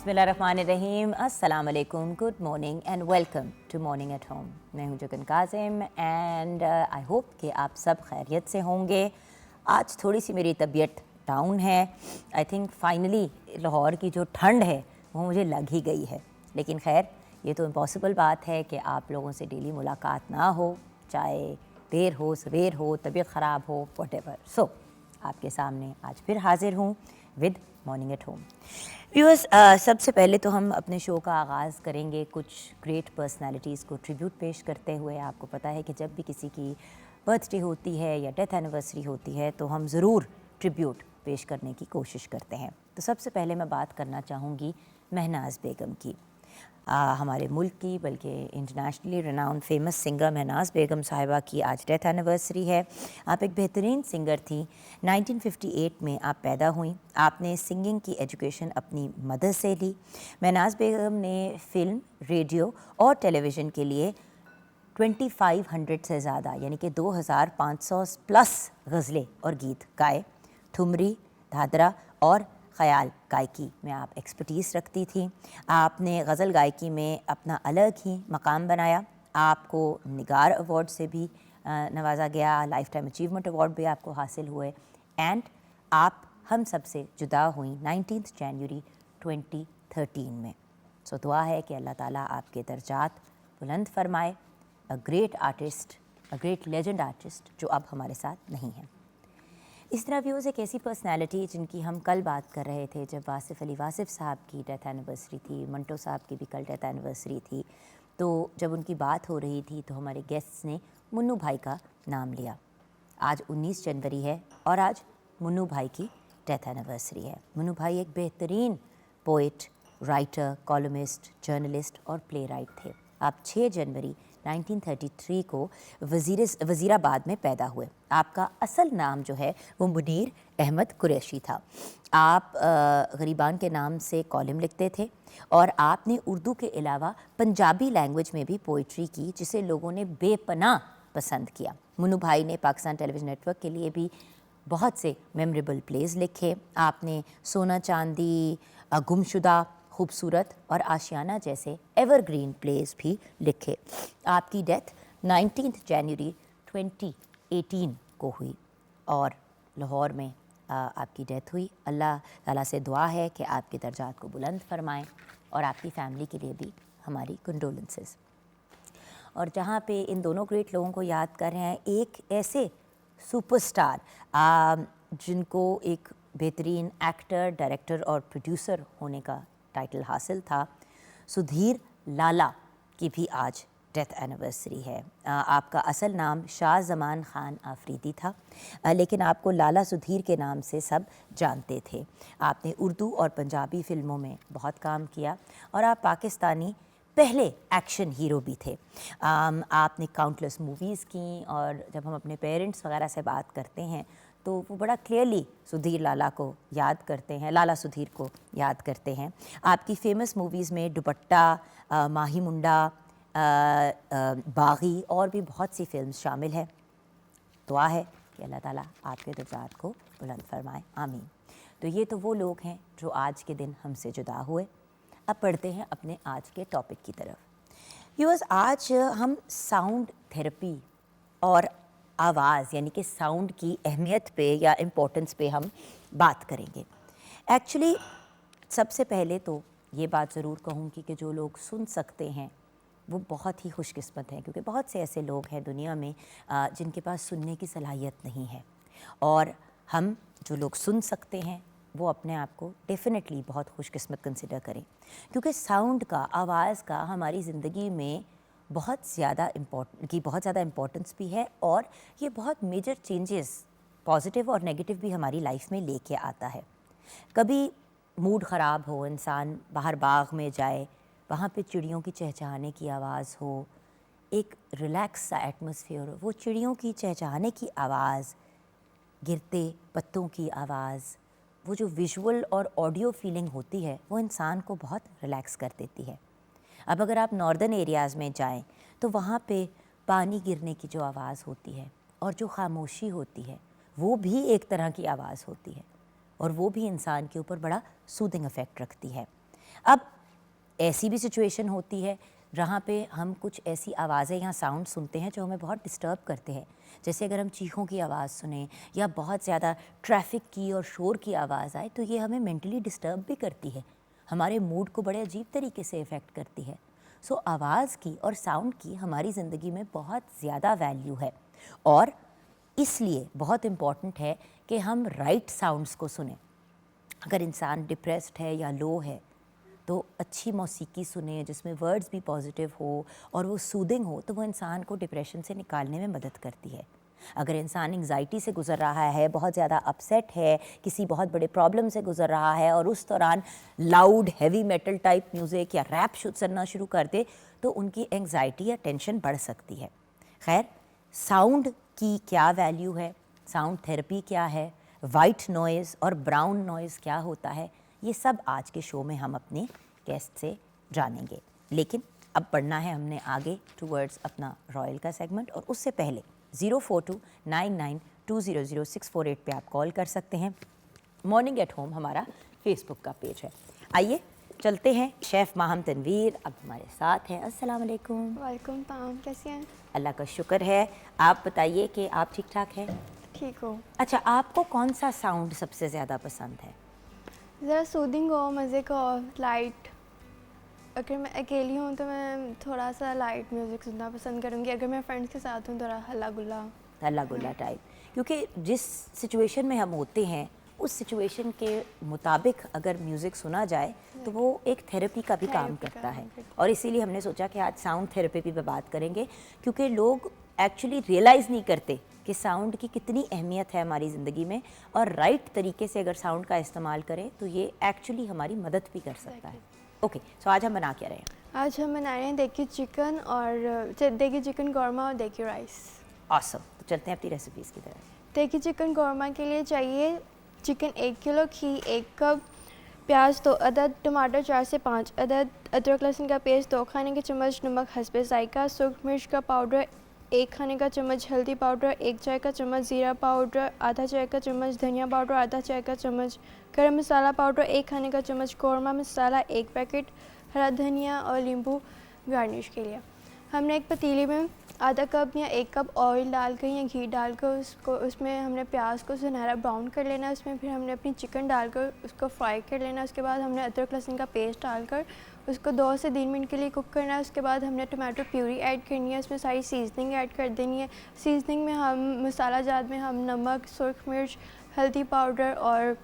बिस्मिल्लाहिर्रहमानिर्रहीम, अस्सलाम वालेकुम, good morning and welcome to morning at home. मैं हूं Jugan Kazim and I hope कि आप सब खैरियत से होंगे। आज थोड़ी सी मेरी तबीयत डाउन है। आई थिंक फाइनली लाहौर की जो ठंड है वो मुझे लग ही गई है, लेकिन खैर ये तो इम्पॉसिबल बात है कि आप लोगों से डेली मुलाकात ना हो, चाहे देर हो सवेर हो, तबीयत ख़राब हो, व्हाटएवर। सो आपके सामने आज फिर हाजिर हूँ with morning at home. Viewers, सबसे पहले तो हम अपने शो का आगाज़ करेंगे कुछ ग्रेट पर्सनालिटीज़ को ट्रिब्यूट पेश करते हुए। आपको पता है कि जब भी किसी की बर्थडे होती है या डेथ एनिवर्सरी होती है तो हम ज़रूर ट्रिब्यूट पेश करने की कोशिश करते हैं। तो सबसे पहले मैं बात करना चाहूँगी महनाज़ बेगम की। हमारे मुल्क की बल्कि इंटरनेशनली रिनाउंड फेमस सिंगर महनाज़ बेगम साहिबा की आज डेथ एनिवर्सरी है। आप एक बेहतरीन सिंगर थी। 1958 में आप पैदा हुई। आपने सिंगिंग की एजुकेशन अपनी मदर से ली। महनाज़ बेगम ने फ़िल्म, रेडियो और टेलीविज़न के लिए 2500 से ज़्यादा यानी कि 2500 प्लस गज़लें और गीत गाए। ठुमरी, दादरा और ख़याल गायकी में आप एक्सपर्टीज़ रखती थी। आपने गज़ल गायकी में अपना अलग ही मकाम बनाया। आपको निगार अवार्ड से भी नवाजा गया, लाइफ टाइम अचीवमेंट अवार्ड भी आपको हासिल हुए एंड आप हम सब से जुदा हुई 19 जनवरी 2013 में। सो दुआ है कि अल्लाह ताला आपके दर्जात बुलंद फरमाए। A great artist, a great legend artist जो अब हमारे साथ नहीं है। इस तरह व्यूज़ एक ऐसी पर्सनैलिटी जिनकी हम कल बात कर रहे थे जब वासिफ़ अली वासिफ़ साहब की डेथ एनिवर्सरी थी, मंटो साहब की भी कल डेथ एनिवर्सरी थी, तो जब उनकी बात हो रही थी तो हमारे गेस्ट्स ने मुन्नू भाई का नाम लिया। आज 19 जनवरी है और आज मुन्नू भाई की डेथ एनिवर्सरी है। मुन्नू भाई एक बेहतरीन पोइट, राइटर, कॉलमिस्ट, जर्नलिस्ट और प्ले राइट थे। आप 6 जनवरी 1933 को वज़ीराबाद में पैदा हुए। आपका असल नाम जो है वो मुनीर अहमद कुरैशी था। आप गरीबान के नाम से कॉलम लिखते थे और आपने उर्दू के अलावा पंजाबी लैंग्वेज में भी पोइट्री की जिसे लोगों ने बेपनाह पसंद किया। मुन्नू भाई ने पाकिस्तान टेलीविज़न नेटवर्क के लिए भी बहुत से मेमोरेबल प्लेज़ लिखे। आपने सोना चांदी, गुमशुदा, खूबसूरत और आशियाना जैसे एवरग्रीन प्लेज़ भी लिखे। आपकी डेथ 19 जनवरी 2018 को हुई और लाहौर में आपकी डेथ हुई। अल्लाह ताला से दुआ है कि आपके दर्जात को बुलंद फरमाएं और आपकी फ़ैमिली के लिए भी हमारी कंडोलेंसेस। और जहाँ पे इन दोनों ग्रेट लोगों को याद कर रहे हैं, एक ऐसे सुपरस्टार जिनको एक बेहतरीन एक्टर, डायरेक्टर और प्रोड्यूसर होने का टाइटल हासिल था, सुधीर लाला की भी आज डेथ एनिवर्सरी है। आपका असल नाम शाह ज़मान ख़ान आफरीदी था, लेकिन आपको लाला सुधीर के नाम से सब जानते थे। आपने उर्दू और पंजाबी फ़िल्मों में बहुत काम किया और आप पाकिस्तानी पहले एक्शन हीरो भी थे। आपने काउंटलेस मूवीज़ की और जब हम अपने पेरेंट्स वगैरह से बात करते हैं तो वो बड़ा क्लियरली सुधीर लाला को याद करते हैं, लाला सुधीर को याद करते हैं। आपकी फ़ेमस मूवीज़ में दुपट्टा, माही मुंडा, बागी और भी बहुत सी फिल्म्स शामिल हैं। दुआ है कि अल्लाह ताला आपके दर्जात को बुलंद फरमाए, आमीन। तो ये तो वो लोग हैं जो आज के दिन हमसे जुदा हुए। अब पढ़ते हैं अपने आज के टॉपिक की तरफ। व्यूअर्स, आज हम साउंड थेरेपी और आवाज़ यानी कि साउंड की अहमियत पे या इम्पोर्टेंस पे हम बात करेंगे। एक्चुअली सबसे पहले तो ये बात ज़रूर कहूँगी कि जो लोग सुन सकते हैं वो बहुत ही खुशकिस्मत हैं, क्योंकि बहुत से ऐसे लोग हैं दुनिया में जिनके पास सुनने की सलाहियत नहीं है। और हम जो लोग सुन सकते हैं वो अपने आप को डेफिनेटली बहुत खुशकिस्मत कंसिडर करें, क्योंकि साउंड का, आवाज़ का हमारी ज़िंदगी में बहुत ज़्यादा इम्पोर्टेंस भी है और ये बहुत मेजर चेंजेस, पॉजिटिव और नेगेटिव भी हमारी लाइफ में लेके आता है। कभी मूड ख़राब हो, इंसान बाहर बाग में जाए, वहाँ पे चिड़ियों की चहचहाने की आवाज़ हो, एक रिलैक्स सा एटमॉस्फेयर हो, वो चिड़ियों की चहचहाने की आवाज़, गिरते पत्तों की आवाज़, वो जो विजुअल और ऑडियो फीलिंग होती है वो इंसान को बहुत रिलैक्स कर देती है। अब अगर आप नॉर्दर्न एरियाज़ में जाएं तो वहाँ पे पानी गिरने की जो आवाज़ होती है और जो खामोशी होती है वो भी एक तरह की आवाज़ होती है और वो भी इंसान के ऊपर बड़ा सूदिंग इफ़ेक्ट रखती है। अब ऐसी भी सिचुएशन होती है जहाँ पे हम कुछ ऐसी आवाज़ें या साउंड सुनते हैं जो हमें बहुत डिस्टर्ब करते हैं। जैसे अगर हम चीखों की आवाज़ सुने या बहुत ज़्यादा ट्रैफिक की और शोर की आवाज़ आए तो ये हमें मेंटली डिस्टर्ब भी करती है, हमारे मूड को बड़े अजीब तरीके से इफ़ेक्ट करती है। सो आवाज़ की और साउंड की हमारी ज़िंदगी में बहुत ज़्यादा वैल्यू है और इसलिए बहुत इम्पॉर्टेंट है कि हम राइट साउंड्स को सुने। अगर इंसान डिप्रेस्ड है या लो है तो अच्छी मौसीकी सुने जिसमें वर्ड्स भी पॉजिटिव हो और वो सूदिंग हो, तो वो इंसान को डिप्रेशन से निकालने में मदद करती है। अगर इंसान एंग्जाइटी से गुज़र रहा है, बहुत ज़्यादा अपसेट है, किसी बहुत बड़े प्रॉब्लम से गुज़र रहा है और उस दौरान loud heavy metal type music या रैप सुनना शुरू कर दे तो उनकी एंग्जाइटी या टेंशन बढ़ सकती है। खैर, साउंड की क्या वैल्यू है, साउंड थेरेपी क्या है, वाइट नॉइज़ और ब्राउन नॉइज़ क्या होता है, ये सब आज के शो में हम अपने गेस्ट से जानेंगे। लेकिन अब बढ़ना है हमने आगे टूवर्ड्स अपना रॉयल का सेगमेंट, और उससे पहले 042992000648 पे आप कॉल कर सकते हैं। मॉर्निंग एट होम हमारा फेसबुक का पेज है। आइए चलते हैं, शेफ़ माहम तनवीर अब हमारे साथ हैं। अस्सलाम वालेकुम। वालेकुम पाम, कैसी हैं? अल्लाह का शुक्र है। आप बताइए कि आप ठीक ठाक हैं? ठीक हो। अच्छा, आपको कौन सा साउंड सबसे ज़्यादा पसंद है? ज़रा सूदिंग हो, मज़े का हो, लाइट। अगर मैं अकेली हूँ तो मैं थोड़ा सा लाइट म्यूज़िक सुनना पसंद करूँगी। अगर मैं फ्रेंड्स के साथ हूँ थोड़ा हल्ला गुल्ला। हल्ला गुल्ला टाइप, क्योंकि जिस सिचुएशन में हम होते हैं उस सिचुएशन के मुताबिक अगर म्यूज़िक सुना जाए तो वो एक थेरेपी का भी काम करता है। और इसीलिए हमने सोचा कि आज साउंड थेरेपी पे बात करेंगे, क्योंकि लोग एक्चुअली रियलाइज़ नहीं करते कि साउंड की कितनी अहमियत है हमारी ज़िंदगी में, और राइट तरीके से अगर साउंड का इस्तेमाल करें तो ये एक्चुअली हमारी मदद भी कर सकता है। ओके, सो आज हम बना क्या रहे हैं? आज हम बना रहे हैं देगी चिकन और देगी चिकन कौरमा और देगी राइस। ऑसम, तो चलते हैं अपनी रेसिपीज़ की तरफ। देगी चिकन कौरमा के लिए चाहिए चिकन 1 किलो, घी 1 कप, प्याज 2 अदद, टमाटर 4 से 5 अदद, अदरक लहसुन का पेस्ट 2 खाने के चम्मच, नमक हस्बे जायका, सूखी मिर्च का पाउडर 1 खाने का चम्मच, हल्दी पाउडर 1 चाय का चम्मच, ज़ीरा पाउडर आधा चाय का चम्मच, धनिया पाउडर आधा चाय का चम्मच, गरम मसाला पाउडर 1 खाने का चम्मच, कौरमा मसाला 1 पैकेट, हरा धनिया और नींबू गार्निश के लिए। हमने एक पतीली में आधा कप या 1 कप ऑयल डालकर या घी डालकर उसमें हमने प्याज को सुनहरा ब्राउन कर लेना। उसमें फिर हमने अपनी चिकन डालकर उसको फ्राई कर लेना। उसके बाद हमने अदरक लहसुन का पेस्ट डालकर उसको 2 से 3 मिनट के लिए कुक करना है। उसके बाद हमने टमाटो प्यूरी ऐड करनी है, उसमें सारी सीजनिंग ऐड कर देनी है। सीजनिंग में हम मसाला जात में हम नमक, सुर्ख मिर्च, हल्दी पाउडर और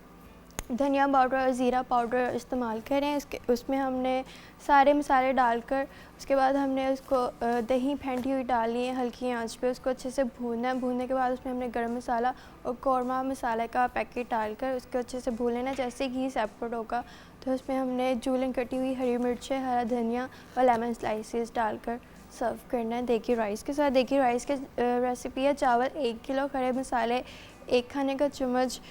धनिया पाउडर और ज़ीरा पाउडर इस्तेमाल करें। उसमें हमने सारे मसाले डालकर उसके बाद हमने उसको दही फेंटी हुई डालनी है हल्की आंच पे, उसको अच्छे से भूनना है। भूनने के बाद उसमें हमने गरम मसाला और कौरमा मसाले का पैकेट डालकर उसको अच्छे से भून लेना। जैसे घी सेपरेट होगा तो उसमें हमने जूलन कटी हुई हरी मिर्चें, हरा धनिया और लेमन स्लाइसेस डालकर सर्व करना है देगी राइस के साथ। देगी राइस की रेसिपी है चावल 1 किलो, खड़े मसाले 1 खाने का चम्मच,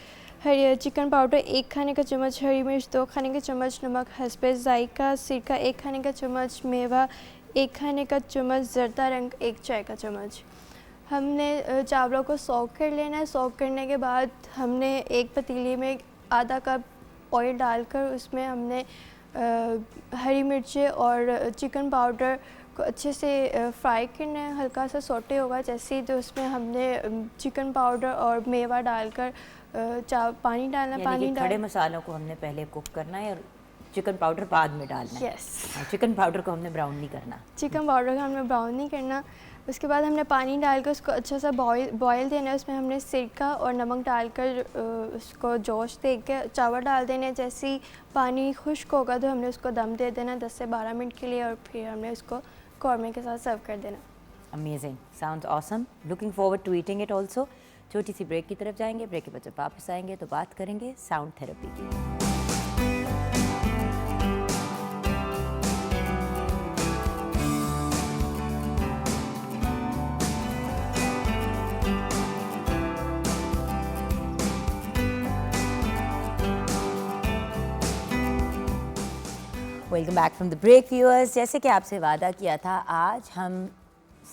हरी चिकन पाउडर 1 खाने का चम्मच, हरी मिर्च 2 खाने का चम्मच, नमक हस्बे जायका, सिरका 1 खाने का चम्मच, मेवा 1 खाने का चम्मच, जर्दा रंग 1 चाय का चम्मच। हमने चावलों को सोक कर लेना है। सोक करने के बाद हमने एक पतीली में आधा कप ऑयल डालकर उसमें हमने हरी मिर्चें और चिकन पाउडर को अच्छे से फ्राई करना है। हल्का सा सोटे होगा जैसे ही तो उसमें हमने चिकन पाउडर और मेवा डालकर पानी डालना। पानी खड़े मसालों को हमने पहले कुक करना है और चिकन पाउडर बाद में डालना है। यस, चिकन पाउडर को हमने ब्राउन नहीं करना। चिकन पाउडर को हमने ब्राउन नहीं करना। उसके बाद हमने पानी डालकर उसको अच्छा सा बॉयल देना है। उसमें हमने सिरका और नमक डालकर उसको जोश दे के चावल डाल देने। जैसे ही पानी खुश्क होगा तो हमने उसको दम दे देना 10 से 12 मिनट के लिए, और फिर हमने उसको कौरमे के साथ सर्व कर देना। Amazing, sounds awesome, looking forward to eating it also. छोटी सी ब्रेक की तरफ जाएंगे, ब्रेक के बाद जब वापस आएंगे तो बात करेंगे साउंड थेरेपी की। Welcome back from the break viewers. जैसे कि आपसे वादा किया था, आज हम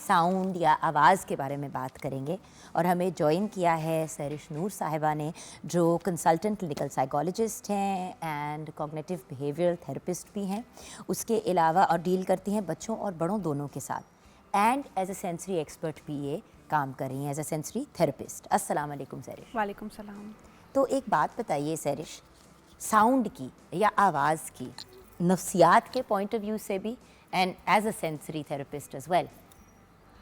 साउंड या आवाज़ के बारे में बात करेंगे और हमें ज्वाइन किया है सरिश नूर साहिबा ने, जो कंसल्टेंट क्लिनिकल साइकोलॉजिस्ट हैं एंड कॉग्निटिव बिहेवियरल थेरेपिस्ट भी हैं। उसके अलावा और डील करती हैं बच्चों और बड़ों दोनों के साथ and as a sensory expert भी ये काम कर रही हैं एज ए सेंसरी थेरेपिस्ट। अस्सलाम वालेकुम सरिश। वालेकुम सलाम। तो एक बात बताइए सरिश, साउंड की या आवाज़ की नफ्सियात के पॉइंट ऑफ व्यू से भी and as a sensory therapist as well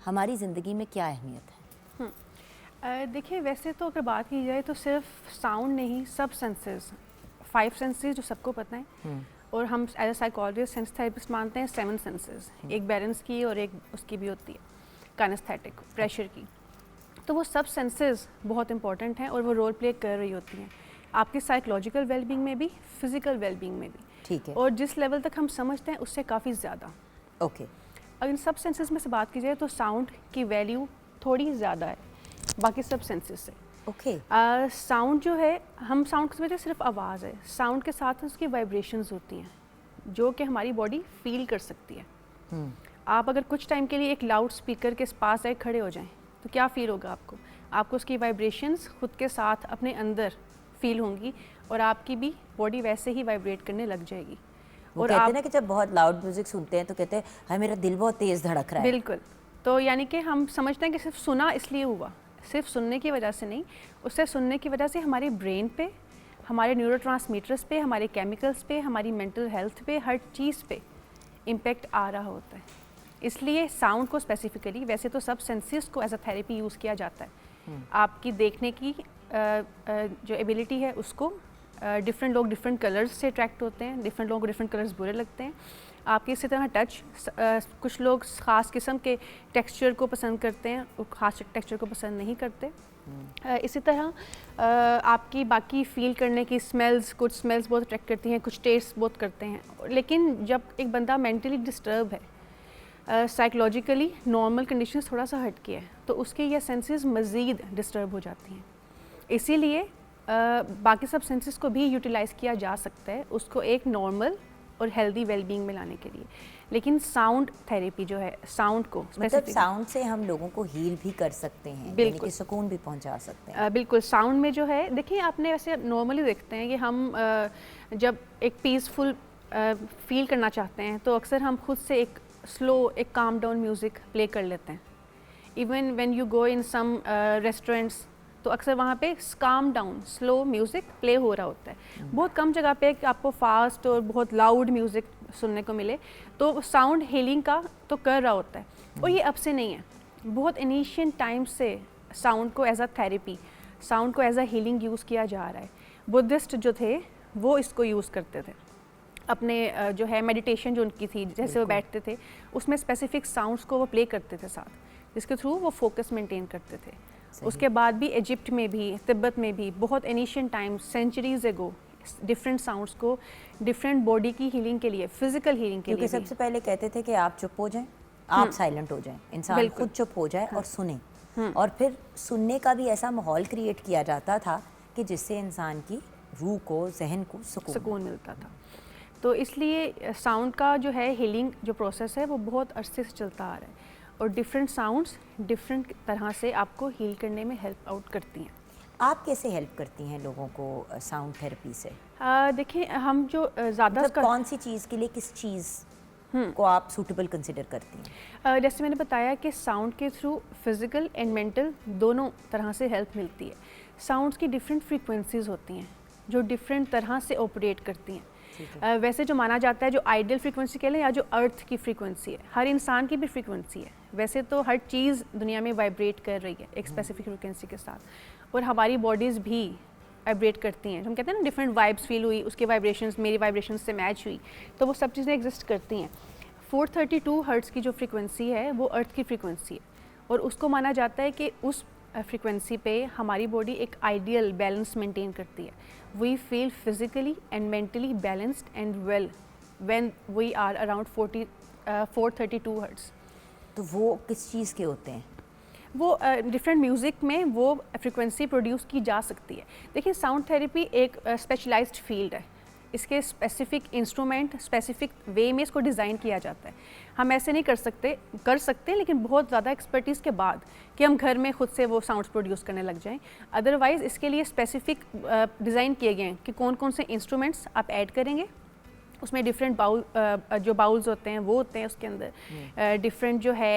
हमारी ज़िंदगी में क्या अहमियत है? देखिए, वैसे तो अगर बात की जाए तो सिर्फ साउंड नहीं, सब सेंसेस, 5 सेंसेस जो सबको पता है, और हम as a psychologist sense therapist मानते हैं 7 सेंसेस, एक बैलेंस की और एक उसकी भी होती है काइनेस्थेटिक, प्रेशर की। तो वो सब सेंसेस बहुत इंपॉर्टेंट हैं और वो रोल प्ले कर रही होती हैं आपकी साइकोलॉजिकल वेलबींग में भी, फिजिकल वेलबींग में भी। ठीक है। और जिस लेवल तक हम समझते हैं उससे काफ़ी ज़्यादा। ओके। अगर इन सब सेंसेस में से बात की जाए तो साउंड की वैल्यू थोड़ी ज़्यादा है बाकी सब सेंसेस से। ओके। साउंड जो है, हम साउंड को समझते हैं सिर्फ आवाज़ है, साउंड के साथ उसकी वाइब्रेशंस होती हैं जो कि हमारी बॉडी फील कर सकती है। आप अगर कुछ टाइम के लिए एक लाउड स्पीकर के पास आए खड़े हो जाएं तो क्या फील होगा आपको? आपको उसकी वाइब्रेशंस खुद के साथ अपने अंदर फील होंगी और आपकी भी बॉडी वैसे ही वाइब्रेट करने लग जाएगी। और कहते हैं ना कि जब बहुत लाउड म्यूजिक सुनते हैं तो कहते हैं हाय मेरा दिल बहुत तेज़ धड़क रहा है। बिल्कुल। तो यानी कि हम समझते हैं कि सिर्फ सुना इसलिए हुआ, सिर्फ सुनने की वजह से नहीं, उससे सुनने की वजह से हमारे ब्रेन पे, हमारे न्यूरोट्रांसमीटर्स पे, हमारे केमिकल्स पे, हमारी मेंटल हेल्थ पे, हर चीज़ पे इम्पेक्ट आ रहा होता है। इसलिए साउंड को स्पेसिफिकली, वैसे तो सब सेंसेस को एज अ थेरेपी यूज़ किया जाता है। आपकी देखने की जो एबिलिटी है उसको डिफरेंट लोग डिफरेंट कलर्स से अट्रैक्ट होते हैं, डिफरेंट लोगों को डिफरेंट कलर्स बुरे लगते हैं। आपकी इसी तरह टच, कुछ लोग ख़ास किस्म के टेक्सचर को पसंद करते हैं और ख़ास टेक्सचर को पसंद नहीं करते। इसी तरह आपकी बाकी फ़ील करने की स्मेल्स, कुछ स्मेल्स बहुत अट्रैक्ट करती हैं, कुछ टेस्ट बहुत करते हैं। लेकिन जब एक बंदा मेंटली डिस्टर्ब है, साइकोलॉजिकली नॉर्मल कंडीशंस थोड़ा सा हट के है, तो उसके ये सेंसेस मज़ीद डिस्टर्ब हो जाती हैं। इसीलिए बाकी सब सेंसेस को भी यूटिलाइज़ किया जा सकता है उसको एक नॉर्मल और हेल्दी वेलबींग में लाने के लिए। लेकिन साउंड थेरेपी जो है, साउंड को मतलब साउंड से हम लोगों को हील भी कर सकते हैं, यानी कि सुकून भी पहुंचा सकते हैं। बिल्कुल। साउंड में जो है, देखिए आपने वैसे नॉर्मली देखते हैं कि हम जब एक पीसफुल फील करना चाहते हैं तो अक्सर हम खुद से एक स्लो, एक काम डाउन म्यूज़िक प्ले कर लेते हैं। Even when you go in some restaurants तो अक्सर वहाँ पे calm down slow music play हो रहा होता है। बहुत कम जगह पे आपको फास्ट और बहुत लाउड म्यूज़िक सुनने को मिले, तो साउंड हीलिंग का तो कर रहा होता है। और ये अब से नहीं है, बहुत इनिशियल टाइम से साउंड को एज अ थेरेपी, साउंड को एज अ हीलिंग यूज़ किया जा रहा है। बुद्धिस्ट जो थे वो इसको यूज़ करते थे अपने जो है मेडिटेशन जो उनकी थी, जैसे वो बैठते थे उसमें स्पेसिफिक साउंड्स को वो प्ले करते थे साथ, जिसके थ्रू वो फोकस मेंटेन करते थे। उसके बाद भी इजिप्ट में भी, तिब्बत में भी बहुत एनिशियन टाइम, सेंचुरीज एगो, डिफरेंट साउंड्स को डिफरेंट बॉडी की हीलिंग के लिए, फिजिकल हीलिंग के लिए। क्योंकि सबसे पहले कहते थे कि आप चुप हो जाएं, आप साइलेंट हो जाएं, इंसान खुद चुप हो जाए और सुने। और फिर सुनने का भी ऐसा माहौल क्रिएट किया जाता था कि जिससे इंसान की रूह को, जहन को सुकून मिलता था। तो इसलिए साउंड का जो है हीलिंग जो प्रोसेस है वो बहुत अरसे से चलता आ रहा है और डिफरेंट साउंड्स डिफरेंट तरह से आपको हील करने में हेल्प आउट करती हैं। आप कैसे हेल्प करती हैं लोगों को साउंड थेरेपी से? देखिए, हम जो ज़्यादा मतलब कौन सी चीज़ के लिए किस चीज़ को आप सूटेबल कंसिडर करती हैं? जैसे मैंने बताया कि साउंड के थ्रू फिज़िकल एंड मेंटल दोनों तरह से हेल्प मिलती है। साउंड्स की डिफरेंट फ्रीक्वेंसीज होती हैं जो डिफरेंट तरह से ऑपरेट करती हैं। वैसे जो माना जाता है, जो आइडियल फ्रीक्वेंसी कह लें या जो अर्थ की फ्रीक्वेंसी है, हर इंसान की भी फ्रीक्वेंसी है। वैसे तो हर चीज़ दुनिया में वाइब्रेट कर रही है एक स्पेसिफिक फ्रीक्वेंसी के साथ, और हमारी बॉडीज़ भी वाइब्रेट करती हैं। हम कहते हैं ना डिफरेंट वाइब्स फील हुई, उसके वाइब्रेशंस मेरी वाइब्रेशंस से मैच हुई, तो वो सब चीज़ें एग्जिस्ट करती हैं। 432 हर्ट्ज़ की जो फ्रीक्वेंसी है वो अर्थ की फ्रीक्वेंसी है और उसको माना जाता है कि उस फ्रीक्वेंसी पे हमारी बॉडी एक आइडियल बैलेंस मेंटेन करती है। We feel physically and mentally balanced and well when we are around 432 hertz. तो वो किस चीज़ के होते हैं? वो डिफरेंट म्यूज़िक में वो फ्रीक्वेंसी प्रोड्यूस की जा सकती है। देखिए, साउंड थेरेपी एक स्पेशलाइज्ड फील्ड है, इसके स्पेसिफिक इंस्ट्रूमेंट, स्पेसिफिक वे में इसको डिज़ाइन किया जाता है। हम ऐसे नहीं कर सकते लेकिन बहुत ज़्यादा एक्सपर्टीज़ के बाद कि हम घर में खुद से वो साउंड्स प्रोड्यूस करने लग जाएं। अदरवाइज़ इसके लिए स्पेसिफिक डिज़ाइन किए गए हैं कि कौन कौन से इंस्ट्रूमेंट्स आप ऐड करेंगे। उसमें डिफरेंट जो बाउल्स होते हैं वो होते हैं उसके अंदर, डिफरेंट जो है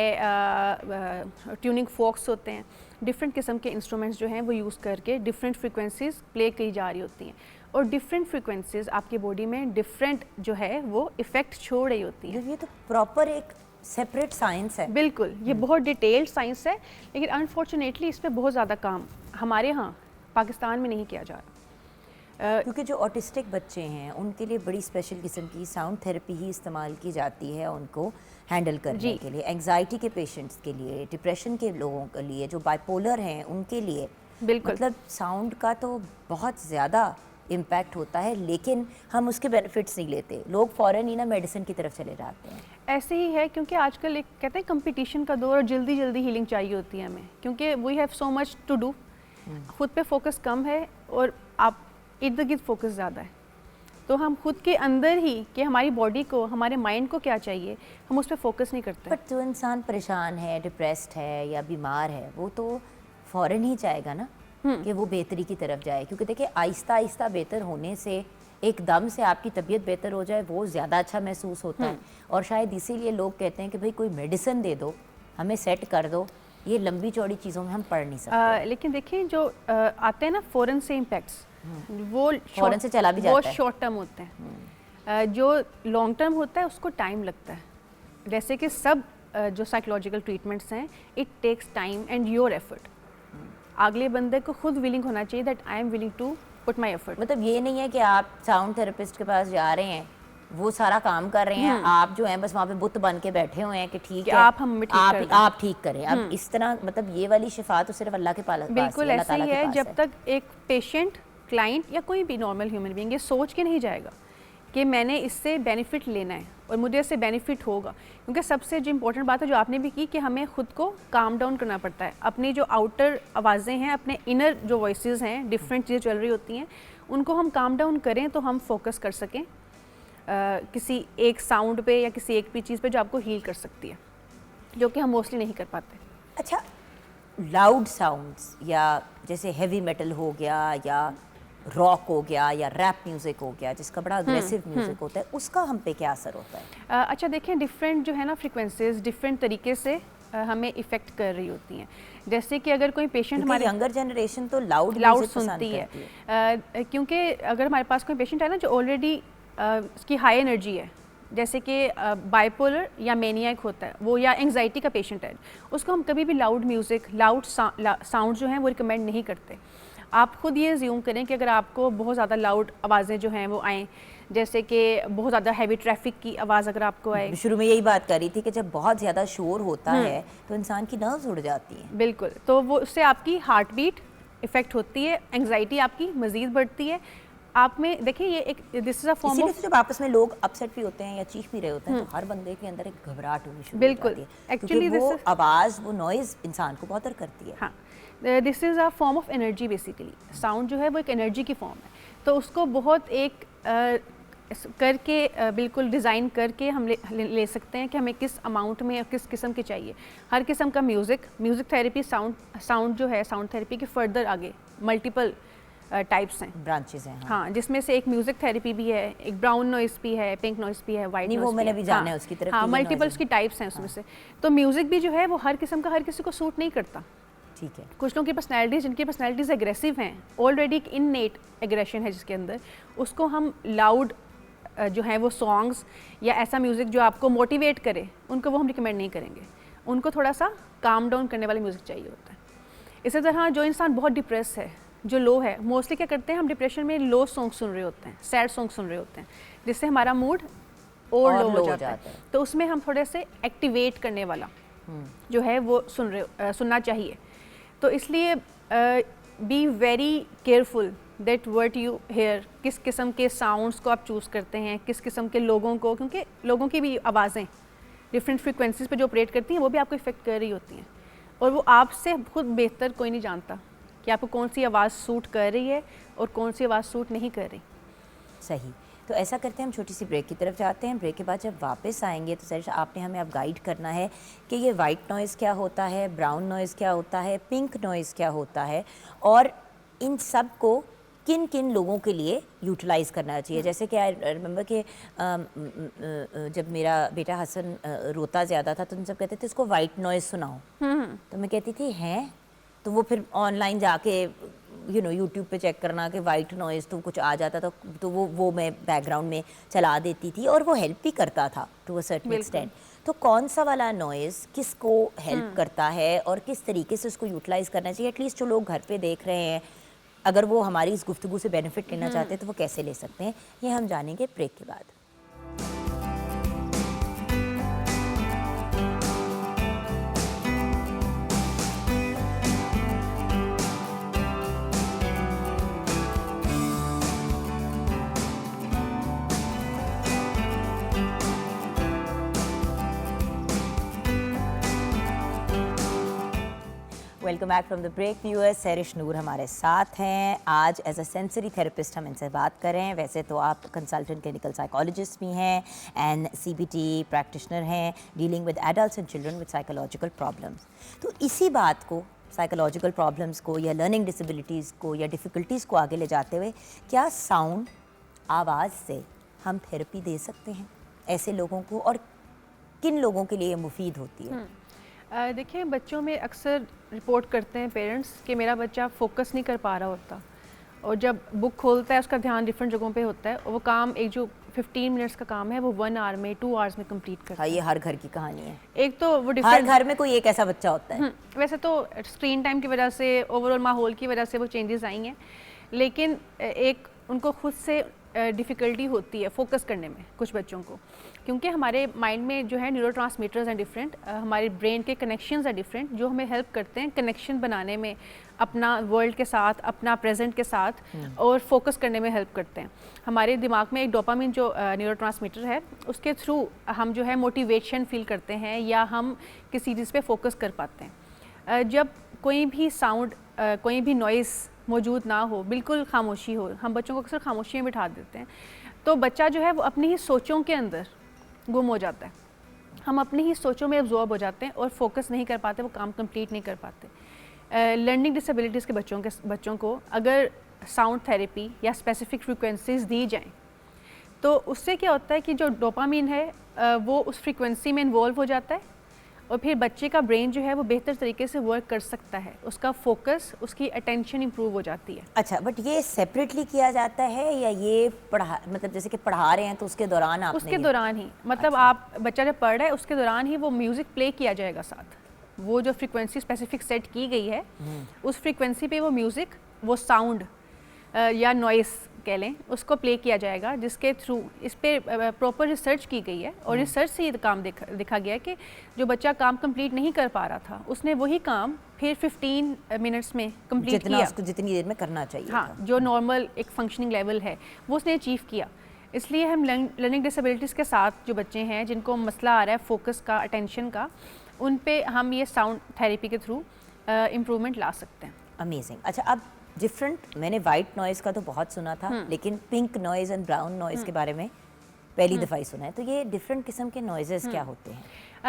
ट्यूनिंग फॉक्स होते हैं, डिफरेंट किस्म के इंस्ट्रूमेंट्स जो हैं वो यूज़ करके डिफरेंट फ्रीक्वेंसीज प्ले की जा रही होती हैं और डिफरेंट फ्रीक्वेंसीज आपकी बॉडी में डिफरेंट जो है वो इफ़ेक्ट छोड़ रही होती हैं। ये तो प्रॉपर एक सेपरेट साइंस है। बिल्कुल, ये बहुत डिटेल्ड साइंस है, लेकिन अनफॉर्चुनेटली इस पर बहुत ज़्यादा काम हमारे यहाँ पाकिस्तान में नहीं किया जा रहा। क्योंकि जो ऑटिस्टिक बच्चे हैं उनके लिए बड़ी स्पेशल किस्म की साउंड थेरेपी ही इस्तेमाल की जाती है उनको हैंडल करने के लिए, एंग्जाइटी के पेशेंट्स के लिए, डिप्रेशन के लोगों के लिए, जो बाइपोलर हैं उनके लिए। बिल्कुल, मतलब साउंड का तो बहुत ज़्यादा इम्पैक्ट होता है, लेकिन हम उसके बेनिफिट्स नहीं लेते। लोग फ़ौरन ही ना मेडिसिन की तरफ चले जाते हैं। ऐसे ही है क्योंकि आजकल एक कहते हैं कंपटीशन का दौर और जल्दी जल्दी हीलिंग चाहिए होती है हमें, क्योंकि we have so much to do. खुद पे फोकस कम है और आप इर्द गिर्द फोकस ज़्यादा है, तो हम खुद के अंदर ही कि हमारी बॉडी को, हमारे माइंड को क्या चाहिए, हम उस पर फोकस नहीं करते। बट जो इंसान परेशान है, डिप्रेस्ड है या बीमार है, वो तो फ़ौरन ही चाहेगा ना कि वो बेहतरी की तरफ जाए। क्योंकि देखिए आहिस्ता आहिस्ता बेहतर होने से, एकदम से आपकी तबीयत बेहतर हो जाए वो ज़्यादा अच्छा महसूस होता है। और शायद इसीलिए लोग कहते हैं कि भाई कोई मेडिसिन दे दो, हमें सेट कर दो। ये लंबी चौड़ी चीज़ों में हम पढ़ नहीं सकते। लेकिन देखिए जो आते हैं ना फ़ौरन से इम्पैक्ट्स, वो फ़ौरन से चला भी जाता है, वो शॉर्ट टर्म होते हैं। जो लॉन्ग टर्म होता है उसको टाइम लगता है। जैसे कि सब जो साइकोलॉजिकल ट्रीटमेंट्स हैं, it takes time and your effort. अगले बंदे को खुद विलिंग होना चाहिए that I am willing to put my effort. मतलब ये नहीं है कि आप साउंड थेरेपिस्ट के पास जा रहे हैं, वो सारा काम कर रहे हैं, आप जो हैं बस वहाँ पे बुत बन के बैठे हुए हैं कि ठीक है आप ठीक करें। अब इस तरह मतलब ये वाली शिफा तो सिर्फ अल्लाह के पास। बिल्कुल ऐसा ही है। जब तक एक पेशेंट, क्लाइंट या कोई भी नॉर्मल ह्यूमन बीइंग ये सोच के नहीं जाएगा कि मैंने इससे बेनिफिट लेना है और मुझे इससे बेनिफिट होगा, क्योंकि सबसे जो इम्पोर्टेंट बात है जो आपने भी की कि हमें खुद को काम डाउन करना पड़ता है। अपनी जो आउटर आवाज़ें हैं, अपने इनर जो वॉइसेस हैं, डिफरेंट चीज़ें चल रही होती हैं, उनको हम काम डाउन करें तो हम फोकस कर सकें किसी एक साउंड पे या किसी एक भी चीज़ पे जो आपको हील कर सकती है, जो कि हम मोस्टली नहीं कर पाते। अच्छा, लाउड साउंड्स या जैसे हेवी मेटल हो गया या रॉक हो गया या रैप म्यूज़िक हो गया जिसका बड़ा अग्रेसिव म्यूज़िक होता है, उसका हम पे क्या असर होता है? अच्छा देखें, डिफरेंट जो है ना फ्रिक्वेंसीज डिफरेंट तरीके से हमें इफ़ेक्ट कर रही होती हैं। जैसे कि अगर कोई पेशेंट हमारे यंगर जनरेशन तो लाउड सुनती है, क्योंकि अगर हमारे पास कोई पेशेंट है ना जो ऑलरेडी उसकी हाई एनर्जी है, जैसे कि बाइपोलर या मैनियाक होता है वो, या एंग्जाइटी का पेशेंट है, उसको हम कभी भी लाउड म्यूज़िक, लाउड साउंड जो हैं वो रिकमेंड नहीं करते। आप खुद ये ज़्यूम करें कि अगर आपको बहुत ज़्यादा लाउड आवाज़ें जो हैं वो आएँ, जैसे कि बहुत ज़्यादा हैवी ट्रैफिक की आवाज़ अगर आपको आए। शुरू में यही बात कर रही थी कि जब बहुत ज़्यादा शोर होता है तो इंसान की नर्व्स उड़ जाती हैं। बिल्कुल, तो वो उससे आपकी हार्ट बीट इफ़ेक्ट होती है, एंग्जाइटी आपकी मज़ीद बढ़ती है। आप में देखिए ये एक this is a form of, जब आपस में लोग अपसेट भी होते हैं या चीख भी रहे होते हैं तो हर बंदे के अंदर एक घबराहट होनी शुरू हो जाती है। एक्चुअली वो आवाज़, वो नॉइज़ इंसान को बहुत करती है। हाँ, this is a form of energy basically. Sound जो है वो एक एनर्जी की फॉर्म है, तो उसको बहुत एक करके बिल्कुल डिज़ाइन करके हम ले सकते हैं कि हमें किस अमाउंट में और किस किस्म की चाहिए। हर किस्म का म्यूज़िक थेरेपी, साउंड जो है, साउंड थेरेपी के फर्दर आगे मल्टीपल टाइप्स हैं, ब्रांचेस हैं। हाँ, जिसमें से एक म्यूज़िक थेरेपी भी है, एक ब्राउन नॉइज़ भी है, पिंक नॉइज़ भी है, वाइट नॉइज़ भी है। मैंने भी जाना है उसकी तरफ। हाँ, मल्टीपल उसकी टाइप्स हैं उसमें से। तो म्यूज़िक भी जो है वो हर किस्म का हर किसी को सूट नहीं करता। ठीक है, कुछ लोगों की पर्सनैलिटीज़, जिनकी पर्सनैलिटीज़ एग्रेसिव हैं, ऑलरेडी एक इननेट एग्रेशन है जिसके अंदर, उसको हम लाउड जो है वो सॉन्ग्स या ऐसा म्यूज़िक जो आपको मोटिवेट करे, उनको वो हम रिकमेंड नहीं करेंगे। उनको थोड़ा सा काम डाउन करने वाला म्यूज़िक चाहिए होता है। इसी तरह जो इंसान बहुत डिप्रेस है, जो लो है, मोस्टली क्या करते हैं हम डिप्रेशन में लो सॉन्ग सुन रहे होते हैं, सैड सॉन्ग सुन रहे होते हैं, जिससे हमारा मूड और लो हो जाता है। तो उसमें हम थोड़े से एक्टिवेट करने वाला जो है वो सुनना चाहिए। तो इसलिए be very careful that word you hear, किस किस्म के साउंड्स को आप चूज़ करते हैं, किस किस्म के लोगों को, क्योंकि लोगों की भी आवाज़ें डिफरेंट फ्रीक्वेंसीज़ पे जो ऑपरेट करती हैं वो भी आपको इफ़ेक्ट कर रही होती हैं, और वो आपसे खुद बेहतर कोई नहीं जानता कि आपको कौन सी आवाज़ सूट कर रही है और कौन सी आवाज़ सूट नहीं कर रही। सही। तो ऐसा करते हैं, हम छोटी सी ब्रेक की तरफ जाते हैं। ब्रेक के बाद जब वापस आएंगे तो सर आपने हमें अब गाइड करना है कि ये वाइट नॉइज़ क्या होता है, ब्राउन नॉइज़ क्या होता है, पिंक नॉइज़ क्या होता है, और इन सब को किन किन लोगों के लिए यूटिलाइज़ करना चाहिए। जैसे कि आई रिमेंबर कि जब मेरा बेटा हसन रोता ज़्यादा था तो उन सब कहते थे इसको वाइट नॉइज़ सुनाओ, तो मैं कहती थी हैं, तो वो फिर ऑनलाइन जाके यूट्यूब पे चेक करना कि वाइट नॉइज़ तो कुछ आ जाता था, तो वो मैं बैकग्राउंड में चला देती थी और वो हेल्प भी करता था टू अ सर्टेन एक्सटेंट। तो कौन सा वाला नॉइज़ किसको हेल्प करता है और किस तरीके से उसको यूटिलाइज़ करना चाहिए, एटलीस्ट जो लोग घर पे देख रहे हैं, अगर वो हमारी इस गुफ्तगू से बेनिफिट लेना चाहते हैं तो वो कैसे ले सकते हैं, ये हम जानेंगे ब्रेक के बाद। Welcome back from the break viewers. Sarish Noor हमारे साथ हैं। आज एज अ सेंसरी थेरेपिस्ट हम इनसे बात कर रहे हैं। वैसे तो आप कंसल्टेंट क्लिनिकल साइकोलॉजिस्ट भी हैं एंड CBT प्रैक्टिशनर हैं, dealing with adults and children with psychological problems. तो इसी बात को, साइकोलॉजिकल प्रॉब्लम्स को या लर्निंग डिसेबिलिटीज़ को या डिफ़िकल्टीज़ को आगे ले जाते हुए, क्या साउंड, आवाज़ से हम थेरेपी दे सकते हैं ऐसे लोगों को, और किन लोगों के लिए मुफीद होती है? देखिए, बच्चों में अक्सर रिपोर्ट करते हैं पेरेंट्स कि मेरा बच्चा फोकस नहीं कर पा रहा होता, और जब बुक खोलता है उसका ध्यान डिफरेंट जगहों पे होता है, और वो काम, एक जो 15 मिनट्स का काम है वो 1 आवर में, 2 आवर्स में कंप्लीट करता है। ये हर घर की कहानी है। एक तो वो हर घर में कोई एक ऐसा बच्चा होता है। वैसे तो स्क्रीन टाइम की वजह से, ओवरऑल माहौल की वजह से वो चेंजेस आई हैं, लेकिन एक उनको खुद से डिफ़िकल्टी होती है फोकस करने में कुछ बच्चों को, क्योंकि हमारे माइंड में जो है न्यूरोट्रांसमीटर्स हैं डिफरेंट, हमारे ब्रेन के कनेक्शंस हैं डिफरेंट, जो हमें हेल्प करते हैं कनेक्शन बनाने में अपना वर्ल्ड के साथ, अपना प्रेजेंट के साथ, और फोकस करने में हेल्प करते हैं। हमारे दिमाग में एक डोपामिन जो न्यूरोट्रांसमीटर है, उसके थ्रू हम जो है मोटिवेशन फील करते हैं या हम किसी चीज़ पे फोकस कर पाते हैं। जब कोई भी साउंड, कोई भी नॉइज़ मौजूद ना हो, बिल्कुल खामोशी हो, हम बच्चों को अक्सर खामोशी में बिठा देते हैं, तो बच्चा जो है वो अपनी ही सोचों के अंदर गुम हो जाता है। हम अपनी ही सोचों में एब्जॉर्ब हो जाते हैं और फोकस नहीं कर पाते, वो काम कंप्लीट नहीं कर पाते। लर्निंग डिसेबिलिटीज़ के बच्चों को अगर साउंड थेरेपी या स्पेसिफिक फ्रीक्वेंसीज दी जाएं, तो उससे क्या होता है कि जो डोपामिन है वो उस फ्रीक्वेंसी में इन्वॉल्व हो जाता है, और फिर बच्चे का ब्रेन जो है वो बेहतर तरीके से वर्क कर सकता है, उसका फोकस, उसकी अटेंशन इंप्रूव हो जाती है। अच्छा, बट ये सेपरेटली किया जाता है या ये मतलब जैसे कि पढ़ा रहे हैं तो उसके दौरान आपने उसके दौरान ही, मतलब अच्छा। आप बच्चा जब पढ़ रहा है उसके दौरान ही वो म्यूज़िक प्ले किया जाएगा साथ, वो जो फ्रीक्वेंसी स्पेसिफिक सेट की गई है उस फ्रीक्वेंसी पे वो म्यूज़िक, वो साउंड या नॉइस कह लें, उसको प्ले किया जाएगा, जिसके थ्रू इस पे प्रॉपर रिसर्च की गई है, और रिसर्च से ये काम देखा गया कि जो बच्चा काम कंप्लीट नहीं कर पा रहा था, उसने वही काम फिर 15 मिनट्स में कंप्लीट किया, उसको जितनी देर में करना चाहिए। हाँ, जो नॉर्मल एक फंक्शनिंग लेवल है वो उसने अचीव किया। इसलिए हम लर्निंग डिसेबिलिटीज़ के साथ जो बच्चे हैं जिनको मसला आ रहा है फोकस का, अटेंशन का, उन पे हम ये साउंड थेरेपी के थ्रू इम्प्रूवमेंट ला सकते हैं। अमेजिंग। अच्छा, अब डिफरेंट, मैंने वाइट नॉइज़ का तो बहुत सुना था, लेकिन pink noise and brown noise के बारे में पहली दफ़ा ही सुना है, तो ये डिफरेंट किस्म के नॉइजेस क्या होते हैं?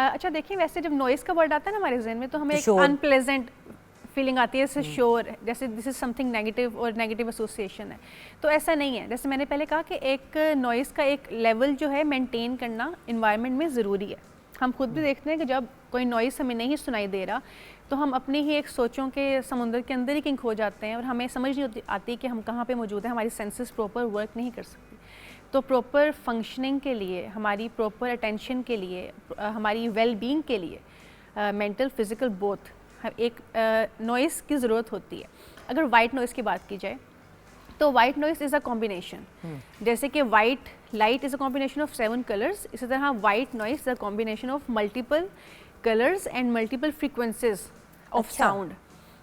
अच्छा, देखिए, वैसे जब नॉइज़ का वर्ड आता है ना हमारे जहन में, तो हमें एक शोर। अनप्लेजेंट फीलिंग आती है, जैसे शोर, जैसे दिस इज़ समथिंग नेगेटिव और नेगेटिव एसोसिएशन है। तो ऐसा नहीं है। जैसे मैंने पहले कहा कि एक नॉइज़ का एक लेवल जो है मेंटेन करना इन्वायरमेंट में ज़रूरी है। हम खुद भी देखते हैं कि जब कोई नॉइज़ हमें नहीं सुनाई दे रहा, तो हम अपनी ही एक सोचों के समुंदर के अंदर ही कहीं खो जाते हैं, और हमें समझ नहीं आती कि हम कहाँ पे मौजूद हैं, हमारी सेंसेस प्रॉपर वर्क नहीं कर सकती। तो प्रॉपर फंक्शनिंग के लिए, हमारी प्रॉपर अटेंशन के लिए, हमारी वेल बीइंग के लिए, मेंटल फिज़िकल बोथ, एक नॉइज़ की ज़रूरत होती है। अगर वाइट नॉइज़ की बात की जाए, तो white noise is a combination, जैसे कि white light is a combination of 7 colours, इसी तरह white noise is a combination of multiple colours and multiple frequencies of sound.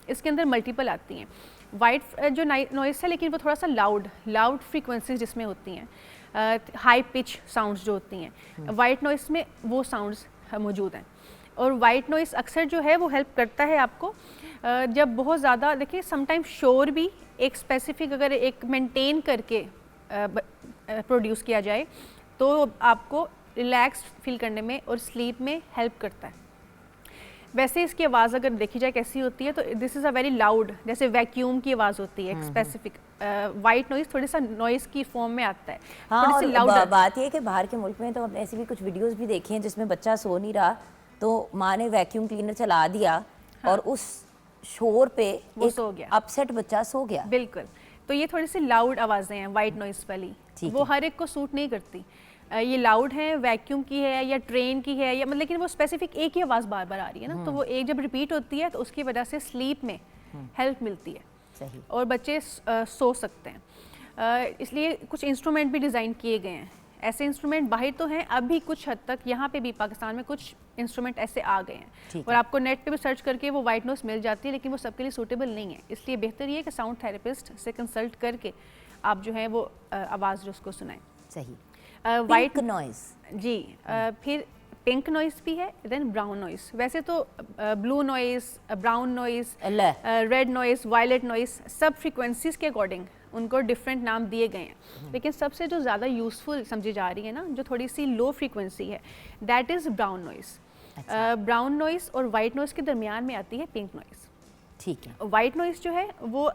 इसके अंदर मल्टीपल आती हैं। वाइट जो नॉइज़ है, लेकिन वो थोड़ा सा लाउड फ्रीक्वेंसीज जिसमें होती हैं, हाई पिच साउंड्स जो होती हैं, वाइट नॉइज़ में वो साउंड्स मौजूद हैं। और वाइट नॉइज़ अक्सर जो है वो हेल्प करता है आपको जब बहुत ज़्यादा, देखिए, समटाइम शोर भी एक स्पेसिफिक, अगर एक मेंटेन करके प्रोड्यूस किया जाए तो आपको रिलैक्स फील करने में और स्लीप में हेल्प करता है। वैसे इसकी आवाज़ अगर देखी जाए कैसी होती है तो this is a very loud, जैसे वैक्यूम की आवाज़ होती है, एक स्पेसिफिक वाइट नॉइज़ थोड़ी सा नॉइज़ की फॉर्म में आता है। हाँ, थोड़ी और सी लाउडर। बात ये है कि बाहर के मुल्क में तो हमने ऐसी भी कुछ वीडियोस भी देखी हैं जिसमें बच्चा सो नहीं रहा तो माँ ने वैक्यूम क्लीनर चला दिया और उस शोर पे वो सो गया, अपसेट बच्चा सो गया। बिल्कुल। तो ये थोड़ी सी लाउड आवाज़ें हैं वाइट नॉइज़ वाली, ठीक वो है। हर एक को सूट नहीं करती। ये लाउड है, वैक्यूम की है या ट्रेन की है या मतलब, लेकिन वो स्पेसिफिक एक ही आवाज़ बार बार आ रही है ना, तो वो एक जब रिपीट होती है तो उसकी वजह से स्लीप में हेल्प मिलती है सही। और बच्चे सो सकते हैं। इसलिए कुछ इंस्ट्रूमेंट भी डिज़ाइन किए गए हैं। ऐसे इंस्ट्रूमेंट बाहर तो हैं, अभी कुछ हद तक यहाँ पे भी पाकिस्तान में कुछ इंस्ट्रूमेंट ऐसे आ गए हैं ठीक और है। आपको नेट पे भी सर्च करके वो वाइट नॉइज़ मिल जाती है, लेकिन वो सबके लिए सूटेबल नहीं है। इसलिए बेहतर ये है कि साउंड थेरेपिस्ट से कंसल्ट करके आप जो है वो आवाज़ जो उसको सुनाएं। सही। White pink noise. जी, फिर पिंक नॉइज़ भी है, देन ब्राउन नॉइज़। वैसे तो blue noise, brown noise, red noise, violet noise, सब फ्रीक्वेंसीज़ के अकॉर्डिंग उनको डिफरेंट नाम दिए गए हैं, लेकिन सबसे जो ज़्यादा यूज़फुल समझी जा रही है ना, जो थोड़ी सी लो फ्रीक्वेंसी है, that is brown noise. Brown noise और वाइट नॉइज़ के दरमियान में आती है पिंक नॉइज़। ठीक है। वाइट नॉइज़ जो है वो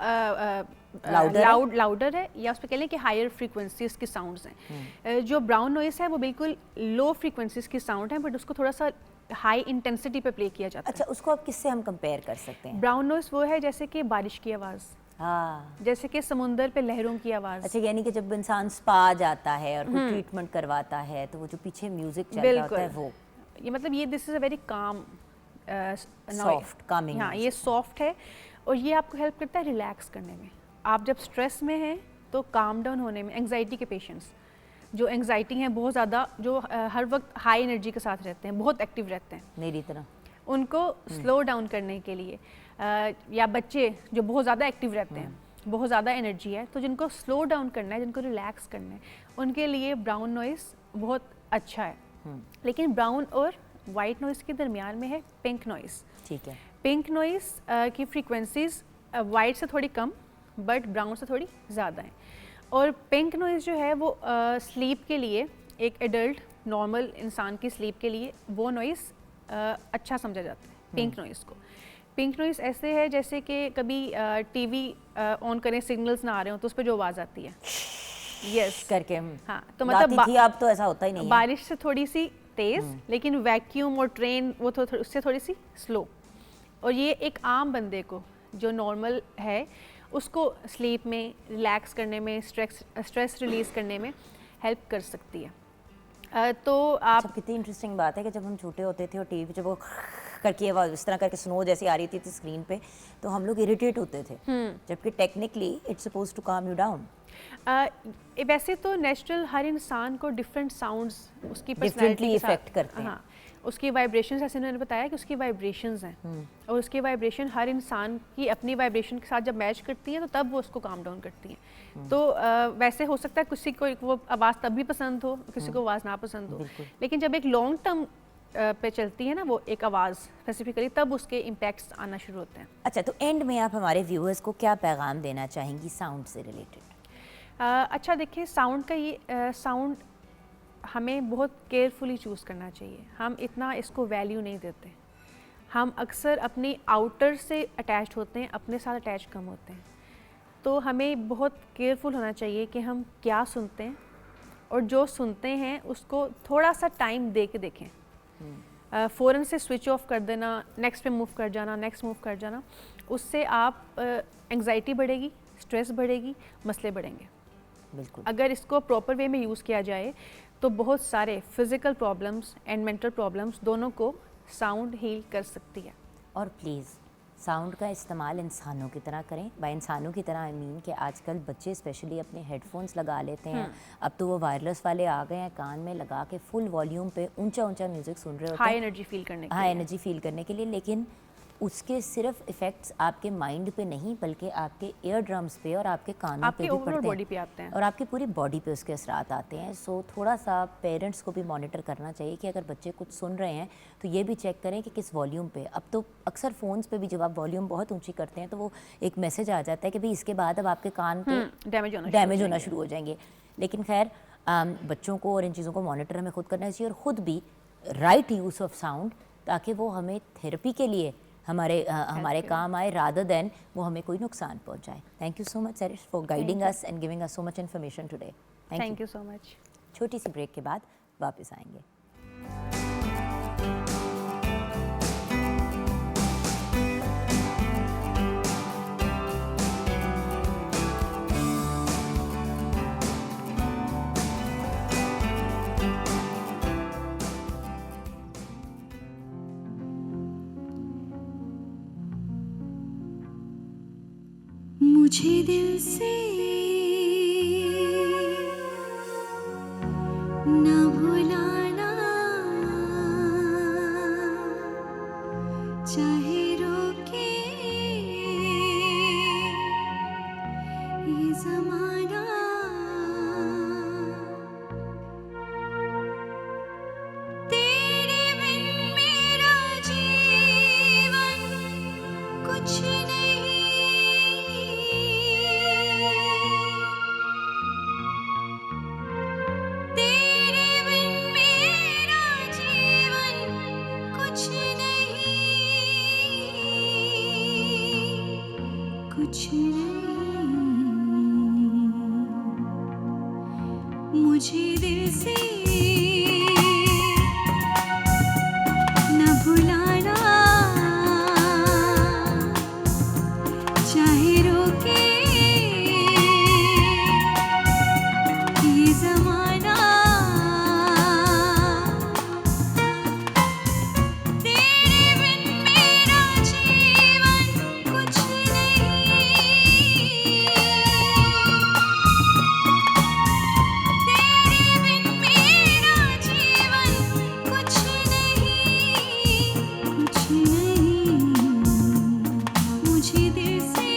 लाउडर है या उस पर कह लें कि हायर फ्रीक्वेंसीज की साउंड्स हैं। जो ब्राउन नॉइज़ है वो बिल्कुल लो फ्रीक्वेंसीज की साउंड है, बट उसको थोड़ा सा हाई इंटेंसिटी पे प्ले किया जाता अच्छा, उसको आप किससे हम कंपेयर कर सकते है। हैं? ब्राउन नॉइज़ वो है जैसे कि बारिश की आवाज़, हाँ। जैसे कि समुंदर पे लहरों की आवाज़। अच्छा, यानी कि जब इंसान स्पा जाता है और कोई ट्रीटमेंट करवाता है तो वो जो पीछे म्यूजिक चल रहा होता है वो ये मतलब ये this is a very calm soft Kameng. हाँ, ये सॉफ्ट है और ये आपको हेल्प करता है रिलैक्स करने में। आप जब स्ट्रेस में हैं तो काम डाउन होने में, एंग्जाइटी के पेशेंट्स जो एंग्जाइटी हैं बहुत ज़्यादा, जो हर वक्त हाई एनर्जी के साथ रहते हैं, बहुत एक्टिव रहते हैं, मेरी तरह, उनको स्लो डाउन करने के लिए, या बच्चे जो बहुत ज़्यादा एक्टिव रहते हैं, बहुत ज़्यादा एनर्जी है, तो जिनको स्लो डाउन करना है, जिनको रिलैक्स करना है, उनके लिए ब्राउन नॉइज़ बहुत अच्छा है। लेकिन ब्राउन और वाइट नॉइज़ के दरमियान में है पिंक नॉइज़। ठीक है। पिंक नॉइज़ की फ्रीक्वेंसीज वाइट से थोड़ी कम बट ब्राउन से थोड़ी ज़्यादा है, और पिंक नॉइज़ जो है वो स्लीप के लिए, एक एडल्ट नॉर्मल इंसान की स्लीप के लिए वो नॉइज़ अच्छा समझा जाता है पिंक नॉइज़ को। पिंक नॉइज़ ऐसे है जैसे कि कभी टीवी ऑन करें, सिग्नल्स ना आ रहे हो तो उस पर जो आवाज़ आती है, यस करके हाँ, तो मतलब थी आप तो ऐसा होता ही नहीं है। बारिश से थोड़ी सी तेज़, लेकिन वैक्यूम और ट्रेन वो उससे थोड़ी सी स्लो, और ये एक आम बंदे को जो नॉर्मल है उसको स्लीप में, रिलैक्स करने में, स्ट्रेस रिलीज़ करने में हेल्प कर सकती है। तो आप अच्छा, कितनी इंटरेस्टिंग बात है कि जब हम छोटे होते थे और टीवी पे जब वो करके आवाज़ इस तरह करके स्नो जैसी आ रही थी स्क्रीन पे तो हम लोग इरिटेट होते थे, जबकि टेक्निकली इट्स सपोज टू काम यू डाउन। वैसे तो नेचुरल हर इंसान को डिफरेंट साउंड्स उसकी डिफरेंटली इफेक्ट करते हैं। हाँ, उसकी वाइब्रेशंस, जैसे उन्होंने बताया कि उसकी वाइब्रेशंस हैं, और उसकी वाइब्रेशन हर इंसान की अपनी वाइब्रेशन के साथ जब मैच करती हैं तो तब वो उसको काम डाउन करती हैं। तो वैसे हो सकता है किसी को वो आवाज़ तब भी पसंद हो, किसी को आवाज़ ना पसंद हो, लेकिन जब एक लॉन्ग टर्म पे चलती है ना वो एक आवाज़ स्पेसिफिकली, तब उसके इम्पैक्ट्स आना शुरू होते हैं। अच्छा, तो एंड में आप हमारे व्यूअर्स को क्या पैगाम देना चाहेंगी साउंड से रिलेटेड? अच्छा देखिए, साउंड का ये साउंड हमें बहुत केयरफुली चूज़ करना चाहिए। हम इतना इसको वैल्यू नहीं देते। हम अक्सर अपनी आउटर से अटैच्ड होते हैं, अपने साथ अटैच कम होते हैं। तो हमें बहुत केयरफुल होना चाहिए कि हम क्या सुनते हैं, और जो सुनते हैं उसको थोड़ा सा टाइम दे के देखें। फ़ौरन से स्विच ऑफ कर देना, नेक्स्ट पे मूव कर जाना, नेक्स्ट मूव कर जाना, उससे आप एंग्जाइटी बढ़ेगी, स्ट्रेस बढ़ेगी, मसले बढ़ेंगे। बिल्कुल। अगर इसको प्रॉपर वे में यूज़ किया जाए तो बहुत सारे physical problems and mental problems दोनों को साउंड हील कर सकती है। और प्लीज़ साउंड का इस्तेमाल इंसानों की तरह करें। बाय इंसानों की तरह आई मीन कि आजकल बच्चे स्पेशली अपने हेडफोन्स लगा लेते हैं। अब तो वो वायरलेस वाले आ गए हैं, कान में लगा के फुल वॉल्यूम पे ऊंचा ऊंचा म्यूज़िक सुन रहे होते हैं, हाई एनर्जी फील करने के हाई लिए। एनर्जी फील करने के लिए। लेकिन उसके सिर्फ इफ़ेक्ट्स आपके माइंड पे नहीं बल्कि आपके ईयर ड्रम्स पे और आपके कानों आपकी पे भी ओवरऑल पड़ते बॉडी हैं पे आते हैं। और आपकी पूरी बॉडी पे उसके असरात आते हैं। सो थोड़ा सा पेरेंट्स को भी मॉनिटर करना चाहिए कि अगर बच्चे कुछ सुन रहे हैं तो ये भी चेक करें कि किस वॉल्यूम पे। अब तो अक्सर फ़ोन्स पे भी जब आप वॉल्यूम बहुत ऊंची करते हैं तो वो एक मैसेज आ जाता है कि भाई इसके बाद अब आपके कान पे डैमेज होना शुरू हो जाएंगे। लेकिन खैर बच्चों को और इन चीज़ों को मॉनिटर हमें खुद करना चाहिए और ख़ुद भी राइट यूज़ ऑफ साउंड, ताकि वो हमें थेरेपी के लिए हमारे काम आए रादर देन वो हमें कोई नुकसान पहुंचाए। Thank you so much Sarish for guiding us and giving us so much information today. Thank you so much. छोटी सी ब्रेक के बाद वापस आएंगे। मुझे दिल से न भुलाना, चाहे रोके ये ज़माना। तेरे बिन मेरा जीवन कुछ नहीं, तेरे बिन मेरा जीवन कुछ नहीं, कुछ नहीं। मुझे दिल से न भुलाना, चाहे रोके ये ज़माना। तेरे बिन मेरा जीवन कुछ नहीं, तेरे बिन मेरा जीवन कुछ नहीं, कुछ नहीं। मुझे दिल से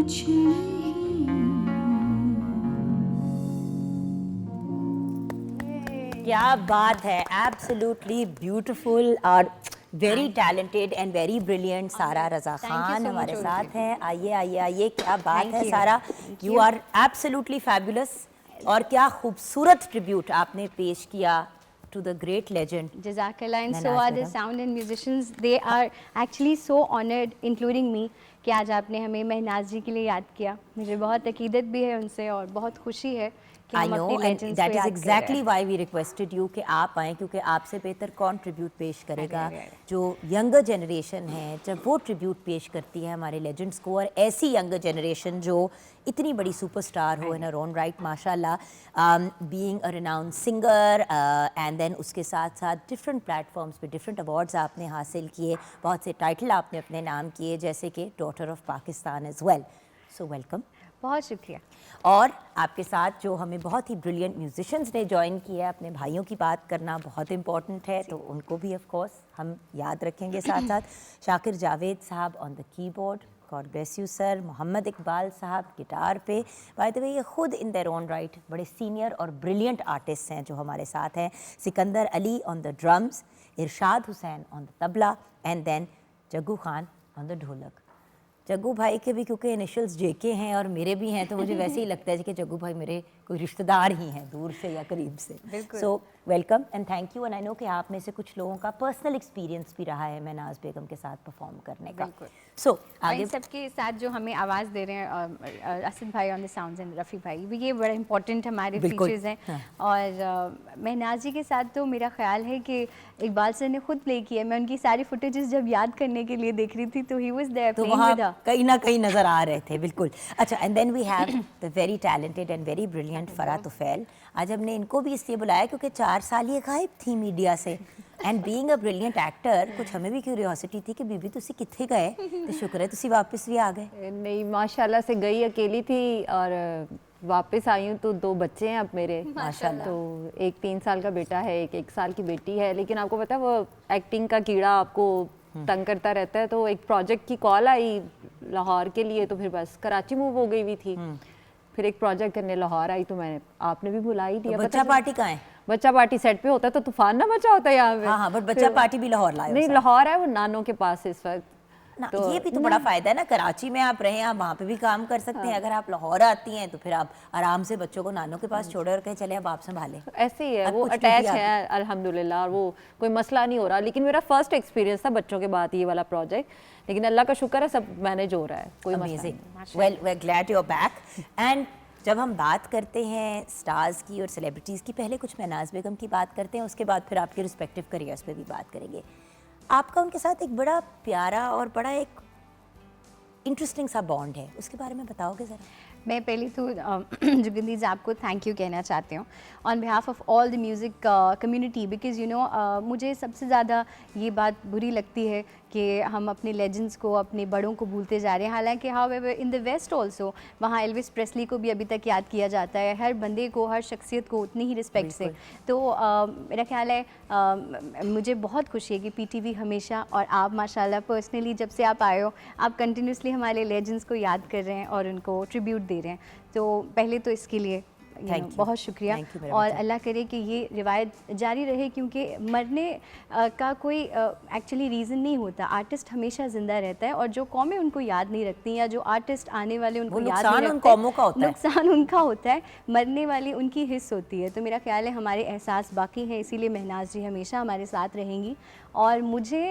कुछ नहीं। क्या बात है, एब्सोल्युटली ब्यूटीफुल और very talented and very brilliant सारा रजा खान हमारे साथ हैं। आइए आइए आइए, क्या बात है सारा, यू आर एब्सोल्युटली फैबुलस। और क्या खूबसूरत ट्रिब्यूट आपने पेश किया to the great legend. Jazakallah, and so Mehnaz are the Begum. sound and musicians. They are actually so honored, including me, कि आज आपने हमें महनाज जी के लिए याद किया। मुझे बहुत अकीदत भी है उनसे और बहुत खुशी है कि I हम know, अपने and legends that को is याद कर exactly रहे हैं। why we requested you कि आप आएँ, क्योंकि आपसे बेहतर कौन ट्रिब्यूट पेश करेगा। अरे। जो यंगर जनरेशन है, जब वो ट्रिब्यूट पेश करती है हमारे लेजेंड्स को, और ऐसी यंगर जनरेशन जो इतनी बड़ी सुपरस्टार हो इन हर ओन राइट, माशाल्लाह, being a renowned singer, and then उसके साथ साथ डिफरेंट प्लेटफॉर्म्स पे डिफरेंट अवार्ड्स आपने हासिल किए, बहुत से टाइटल आपने अपने नाम किए, जैसे कि daughter of Pakistan as well. So welcome. बहुत शुक्रिया। और आपके साथ जो हमें बहुत ही ब्रिलियंट म्यूजिशियंस ने ज्वाइन किया है, अपने भाइयों की बात करना बहुत इम्पॉर्टेंट है, तो उनको भी ऑफ कोर्स हम याद रखेंगे साथ साथ। शाकिर जावेद साहब on the keyboard, god bless you sir. Mohammad Iqbal साहब गिटार पे, बाय द वे ये खुद इन देयर ओन राइट बड़े सीनियर और ब्रिलियंट आर्टिस्ट हैं जो हमारे साथ हैं। Sikandar Ali on the drums, Irshad Hussain on the tabla, and then Jaggu Khan on the dholak. Jaggu भाई के भी क्योंकि इनिशियल्स जेके हैं और मेरे भी हैं, तो मुझे वैसे ही लगता है कि जग्गू भाई मेरे कोई रिश्तेदार ही हैं, दूर से या करीब से। So welcome and thank you. And I know कि आप में से कुछ लोगों का पर्सनल एक्सपीरियंस भी रहा है महनाज बेगम के साथ परफॉर्म करने का। सो और आगे इन सबके साथ जो हमें आवाज़ दे रहे हैं असद भाई on the sounds and Rafi भाई, ये बड़ा इंपॉर्टेंट हमारे बिल्कुल, फीचर्स हैं। हाँ। और महनाज जी के साथ तो मेरा ख्याल है कि इकबाल सर ने खुद प्ले किया। मैं उनकी सारी फुटेजेस जब याद करने के लिए देख रही थी तो ही वाज देयर तो प्लेइंग वहाँ विद हर। कहीं ना कहीं नज़र आ रहे थे, बिल्कुल। अच्छा, and then we have the very talented and very brilliant Farah Tufail. आज हमने इनको भी इसलिए बुलाया क्योंकि 4 साल ये गायब थी मीडिया से, and being a brilliant actor कुछ हमें भी क्यूरियोसिटी थी कि बीबी तुसी कित्थे गए, तो शुक्र है तुसी वापस भी आ गए। नहीं, माशाल्लाह से गई अकेली थी और वापस आई हूँ, तो 2 बच्चे हैं अब मेरे माशाल्लाह। तो एक 3 साल का बेटा है, एक 1 साल की बेटी है। लेकिन आपको पता है वो एक्टिंग का कीड़ा आपको तंग करता रहता है, तो एक प्रोजेक्ट की कॉल आई लाहौर के लिए, तो फिर बस कराची मूव हो गई हुई थी। फिर एक प्रोजेक्ट करने लाहौर आई, तो मैंने आपने भी बुला ही दिया। तो बच्चा पार्टी कहाँ है? बच्चा पार्टी सेट पे होता है तो तूफान ना मचा होता है यहाँ पे। हाँ, बट बच्चा पार्टी भी लाहौर लाए हो नहीं, साथ? लाहौर है वो नानों के पास इस वक्त। ना, ये भी तो बड़ा फायदा है ना, कराची में आप रहें, आप वहाँ पे भी काम कर सकते हैं। अगर आप लाहौर आती हैं तो फिर आप आराम से बच्चों को नानों के पास छोड़े और कहें चले अब आप संभालें। ऐसे ही है, अब वो कुछ अटैच ड्यूटी है अल्हम्दुलिल्लाह, और वो कोई मसला नहीं हो रहा। लेकिन मेरा फर्स्ट एक्सपीरियंस था बच्चों के बाद ये वाला प्रोजेक्ट, लेकिन अल्लाह का शुक्र है सब मैनेज हो रहा है, कोई मसला अमेजिंग। नहीं। Well, we are glad you are back. एंड जब हम बात करते हैं स्टार्स की और सेलिब्रिटीज़ की, पहले कुछ महनाज बेगम की बात करते हैं, उसके बाद फिर आपके रिस्पेक्टिव करियर्स पे भी बात करेंगे। आपका उनके साथ एक बड़ा प्यारा और बड़ा एक इंटरेस्टिंग सा बॉन्ड है, उसके बारे में बताओगे ज़रा? मैं पहले तो जुगंदीज आपको थैंक यू कहना चाहती हूँ on behalf of all the music community, because you know मुझे सबसे ज़्यादा ये बात बुरी लगती है कि हम अपने लेजेंड्स को, अपने बड़ों को भूलते जा रहे हैं। हालांकि however in the west also वहाँ एल्विस प्रेस्ली को भी अभी तक याद किया जाता है, हर बंदे को, हर शख्सियत को उतनी ही रिस्पेक्ट से। तो मेरा ख्याल है मुझे बहुत खुशी है कि PTV हमेशा, और आप माशाल्लाह पर्सनली जब से आप आए हो, आप कंटिन्यूसली हमारे लेजेंड्स को याद कर रहे हैं और उनको ट्रिब्यूट दे रहे हैं। तो पहले तो इसके लिए बहुत शुक्रिया, और अल्लाह करे कि ये रिवायत जारी रहे, क्योंकि मरने का कोई एक्चुअली रीज़न नहीं होता। आर्टिस्ट हमेशा ज़िंदा रहता है, और जो कौमें उनको याद नहीं रखती या जो आर्टिस्ट आने वाले उनको याद नहीं रखते, कौमों का होता है, नुकसान उनका होता है, मरने वाली उनकी हिस्स होती है। तो मेरा ख्याल है हमारे एहसास बाकी हैं, इसीलिए महनाज जी हमेशा हमारे साथ रहेंगी। और मुझे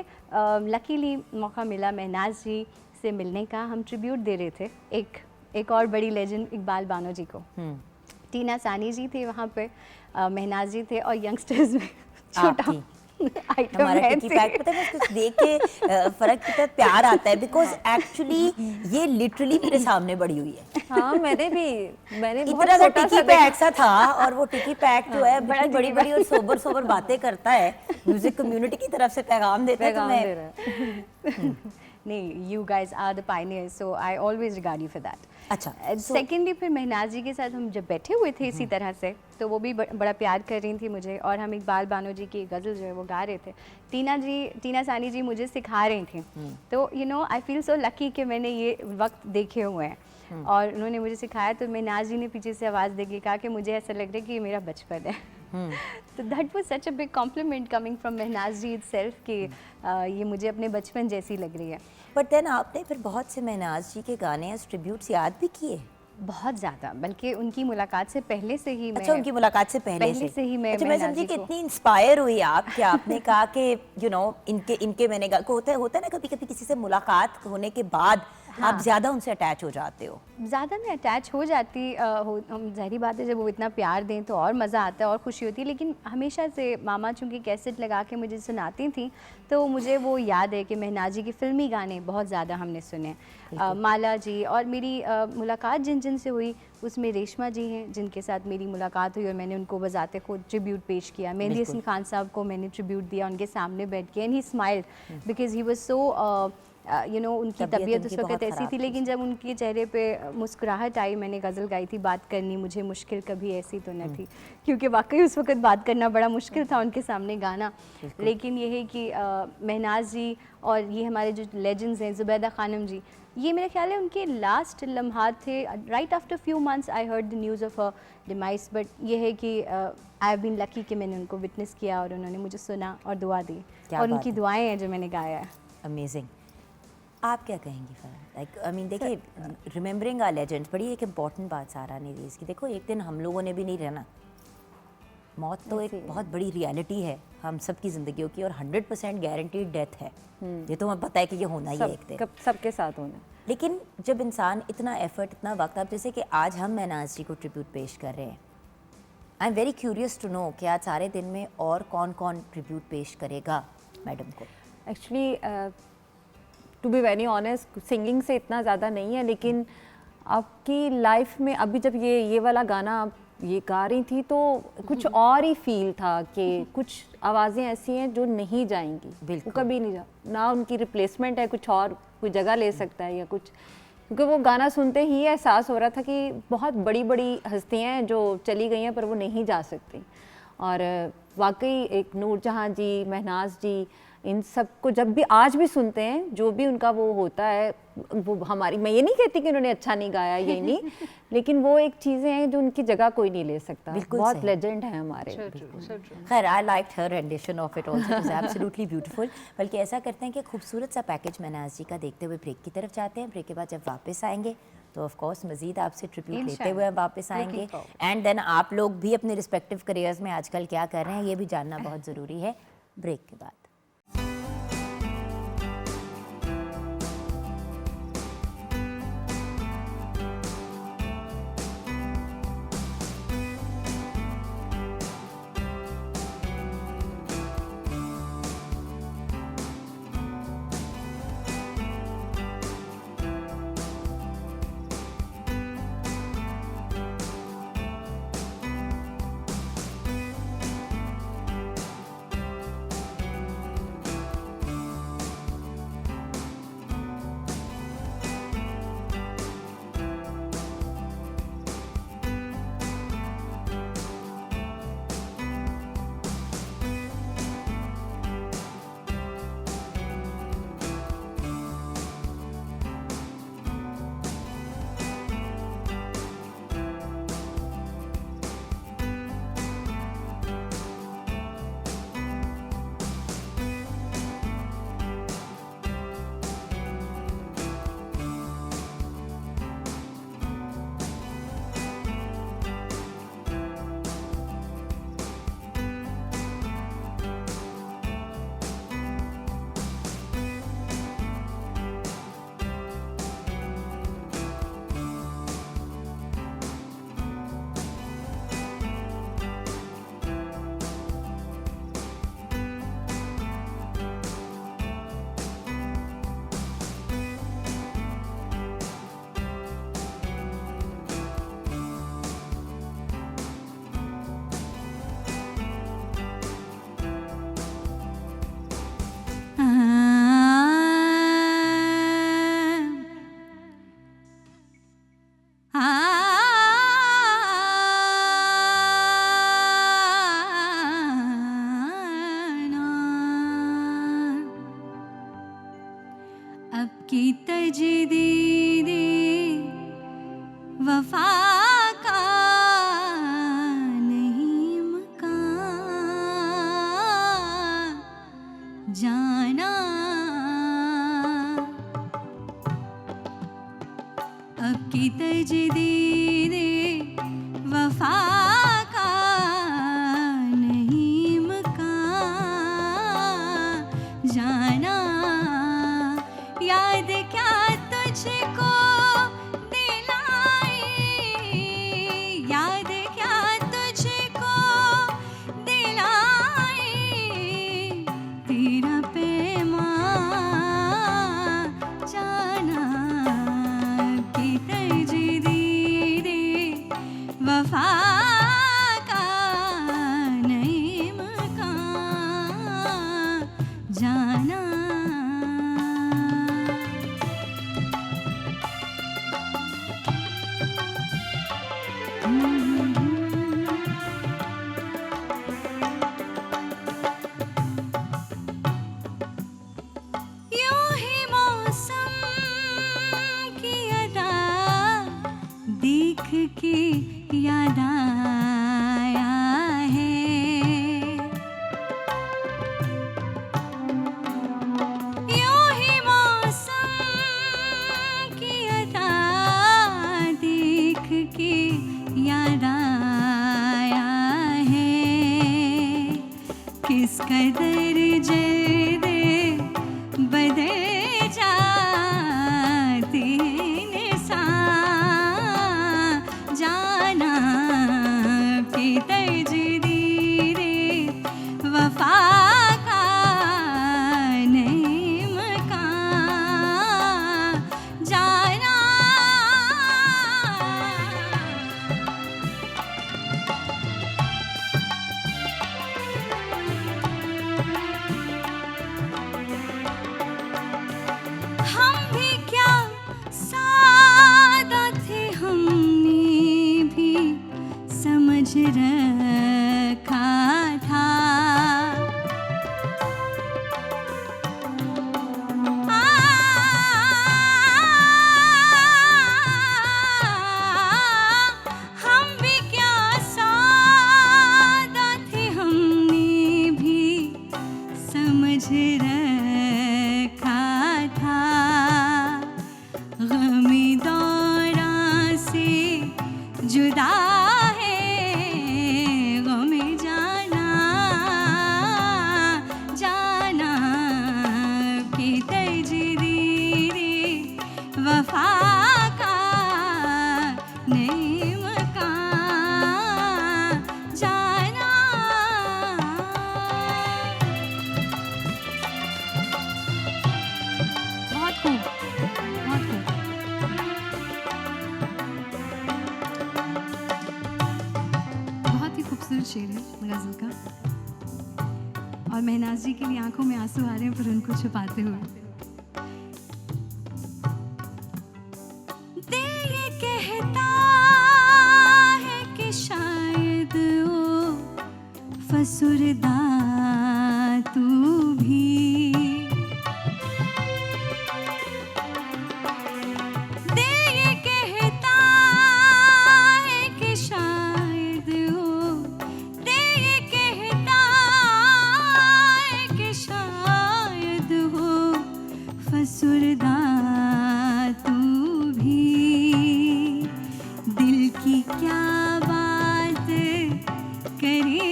लकीली मौका मिला महनाज जी से मिलने का। हम ट्रिब्यूट दे रहे थे एक और बड़ी लेजेंड इकबाल बानो जी को। टीना सानी जी थे वहाँ पे, महनाज जी थे, और यंगस्टर्स में छोटा आइटम हमारा है टिकी पैक, पता है कुछ देख के फर्क कितना प्यार आता है, बिकॉज एक्चुअली ये लिटरली मेरे सामने बड़ी हुई है। हाँ, मैंने बहुत इतना सा छोटा टिकी सा पैक सा था, और वो टिकी पैक जो है बड़ी बड़ी बड़ी और सोबर बातें करता है, म्यूजिक कम्युनिटी की तरफ से पैगाम देता है। पैगाम दे रहा है। नहीं, you guys are the pioneers, so I always regard you for that. अच्छा, सेकेंडली फिर महनाज जी के साथ हम जब बैठे हुए थे इसी तरह से, तो वो भी बड़ा प्यार कर रही थी मुझे, और हम इकबाल बानो जी की गज़ल जो है वो गा रहे थे। टीना सानी जी मुझे सिखा रही थी। तो you know I feel so lucky कि मैंने ये वक्त देखे हुए हैं और उन्होंने मुझे सिखाया। तो महनाज जी ने पीछे से आवाज़ देके कहा कि मुझे ऐसा लग रहा है कि ये मेरा बचपन है। तो that was such a big compliment coming from Mahnaz ji itself कि ये मुझे अपने बचपन जैसी लग रही है। बट देन आपने फिर बहुत से महनाज जी के गाने एज ट्रिब्यूट्स याद भी किए। बहुत ज़्यादा, बल्कि उनकी मुलाकात से पहले से ही अच्छा, उनकी मुलाकात से पहले से ही मैं अच्छा, मैं महनाज समझी जी कि को- इतनी इंस्पायर हुई आप कि आपने कहा कि यू नो इनके मैंने को होता है ना, कभी कभी किसी से मुलाकात होने के बाद आप ज़्यादा उनसे अटैच हो जाते हो। ज़्यादा मैं अटैच हो जाती हम ज़ाहिर बात है, जब वो इतना प्यार दें तो और मज़ा आता है और खुशी होती है। लेकिन हमेशा से मामा चूँकि कैसेट लगा के मुझे सुनाती थी, तो मुझे वो याद है कि महनाज जी के फ़िल्मी गाने बहुत ज़्यादा हमने सुने। माला जी और मेरी मुलाकात जिन से हुई उसमें रेशमा जी हैं जिनके साथ मेरी मुलाकात हुई और मैंने उनको बजाते खुद ट्रिब्यूट पेश किया। मेहंदी हसन खान साहब को मैंने ट्रिब्यूट दिया उनके सामने बैठ के, and he smiled because he was so you know उनकी तबीयत उस वक्त ऐसी थी, लेकिन जब उनके चेहरे पे मुस्कुराहट आई, मैंने गज़ल गाई थी बात करनी मुझे मुश्किल कभी ऐसी तो न थी, क्योंकि वाकई उस वक्त बात करना बड़ा मुश्किल था उनके सामने गाना। लेकिन ये है कि महनाज जी और ये हमारे जो लेजेंड्स हैं, ज़ुबैदा खानम जी, ये मेरा ख्याल है उनके लास्ट लम्हात थे। Right after few months I heard the news of a demise, but ये है कि आई हैव बीन लकी कि मैंने उनको विटनेस किया और उन्होंने मुझे सुना और दुआ दी, और बात उनकी है। दुआएं हैं जो मैंने गाया है। अमेजिंग। आप क्या कहेंगी फरहान? लाइक आई मीन देखिए, रिमेंबरिंग आवर लेजेंड्स बड़ी एक इम्पॉर्टेंट बात सारा ने रेज़ की। देखो एक दिन हम लोगों ने भी नहीं रहना, मौत तो एक बहुत बड़ी रियलिटी है हम सब की ज़िंदगियों की, और 100% गारंटीड डेथ है। ये तो हमें पता है कि ये होना ही है एक दिन। सबके साथ होना। लेकिन जब इंसान इतना एफर्ट, इतना वक्त, आप जैसे कि आज हम महनाज जी को ट्रिब्यूट पेश कर रहे हैं, I am very curious to know कि आज सारे दिन में और कौन कौन ट्रिब्यूट पेश करेगा मैडम को। Actually to be very honest, singing से इतना ज़्यादा नहीं है, लेकिन आपकी लाइफ में अभी जब ये वाला गाना आप ये गा रही थी तो कुछ और ही फील था कि कुछ आवाज़ें ऐसी हैं जो नहीं जाएंगी, बिल्कुल। वो कभी नहीं ना उनकी रिप्लेसमेंट है, कुछ और कोई जगह ले सकता है या कुछ, क्योंकि वो गाना सुनते ही एहसास हो रहा था कि बहुत बड़ी बड़ी हस्तियाँ हैं जो चली गई हैं पर वो नहीं जा सकती। और वाकई एक नूरजहां जी, महनाज जी, इन सब को जब भी आज भी सुनते हैं, जो भी उनका वो होता है, वो हमारी, मैं ये नहीं कहती कि उन्होंने अच्छा नहीं गाया, ये नहीं, लेकिन वो एक चीज़ें हैं जो उनकी जगह कोई नहीं ले सकता। बिल्कुल बहुत सही। लेजेंड है हमारे। खैर, I liked her rendition of it also, it was absolutely beautiful. बल्कि ऐसा करते हैं कि खूबसूरत सा पैकेज महनाज जी का देखते हुए ब्रेक की तरफ जाते हैं। ब्रेक के बाद जब वापस आएंगे तो ऑफ कोर्स मज़ीद आपसे ट्रिब्यूट लेते हुए हम वापस आएंगे, एंड देन आप लोग भी अपने रिस्पेक्टिव करियर्स में आजकल क्या कर रहे हैं ये भी जानना बहुत ज़रूरी है। ब्रेक के बाद अब की तजदीदे वफा का नहीं मकान जाना, अब की तजदीदे वफा का नहीं मकान जाना, याद क्या तुझको दिलाए, याद क्या तुझको दिलाए, तेरा पैमान जाना की तजदीदे वफा का नहीं मकान जाना। यूं ही मौसम की अदा देख के याद आया है, यूं ही मौसम की अदा देख के याद आया है, किस कदर जल्दी बदल जाते निशान जाना की तजदीदे वफा का नहीं मकान जाना। हम भी क्या सादा थे, हमने भी समझ रखा था, हम भी क्या सादा थे, हमने भी समझ रखा था, गमी दौरां से जुदा है गमे जाना, जाना की तजदीदे वफा का नहीं मकान जाना। बहुत खूब, बहुत खूब। बहुत ही खूबसूरत शेर है गज़ल का, और महनाज जी के लिए आंखों में आंसू आ रहे हैं पर उनको छुपाते हुए। दिल ये कहता है कि शायद वो फसुरदा तू भी, दिल ये कहता है कि शायद हो, दिल ये कहता है कि शायद हो फसुरदा तू भी, दिल की क्या बात करे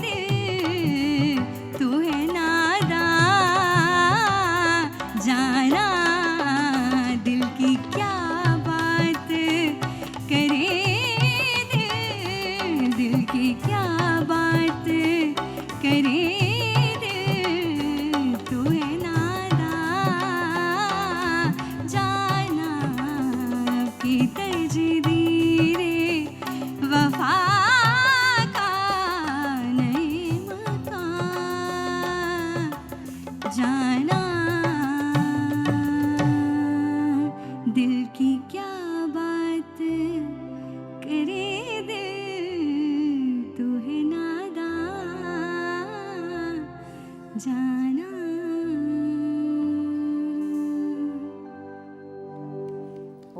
दिल तू है नादान जाना, दिल की क्या बात करे दिल, दिल की क्या बात करे दिल तू है नादान जाना की तजदीदे वफा का नहीं मकान जाना, दिल की क्या बात करे दिल तू है नादान जाना।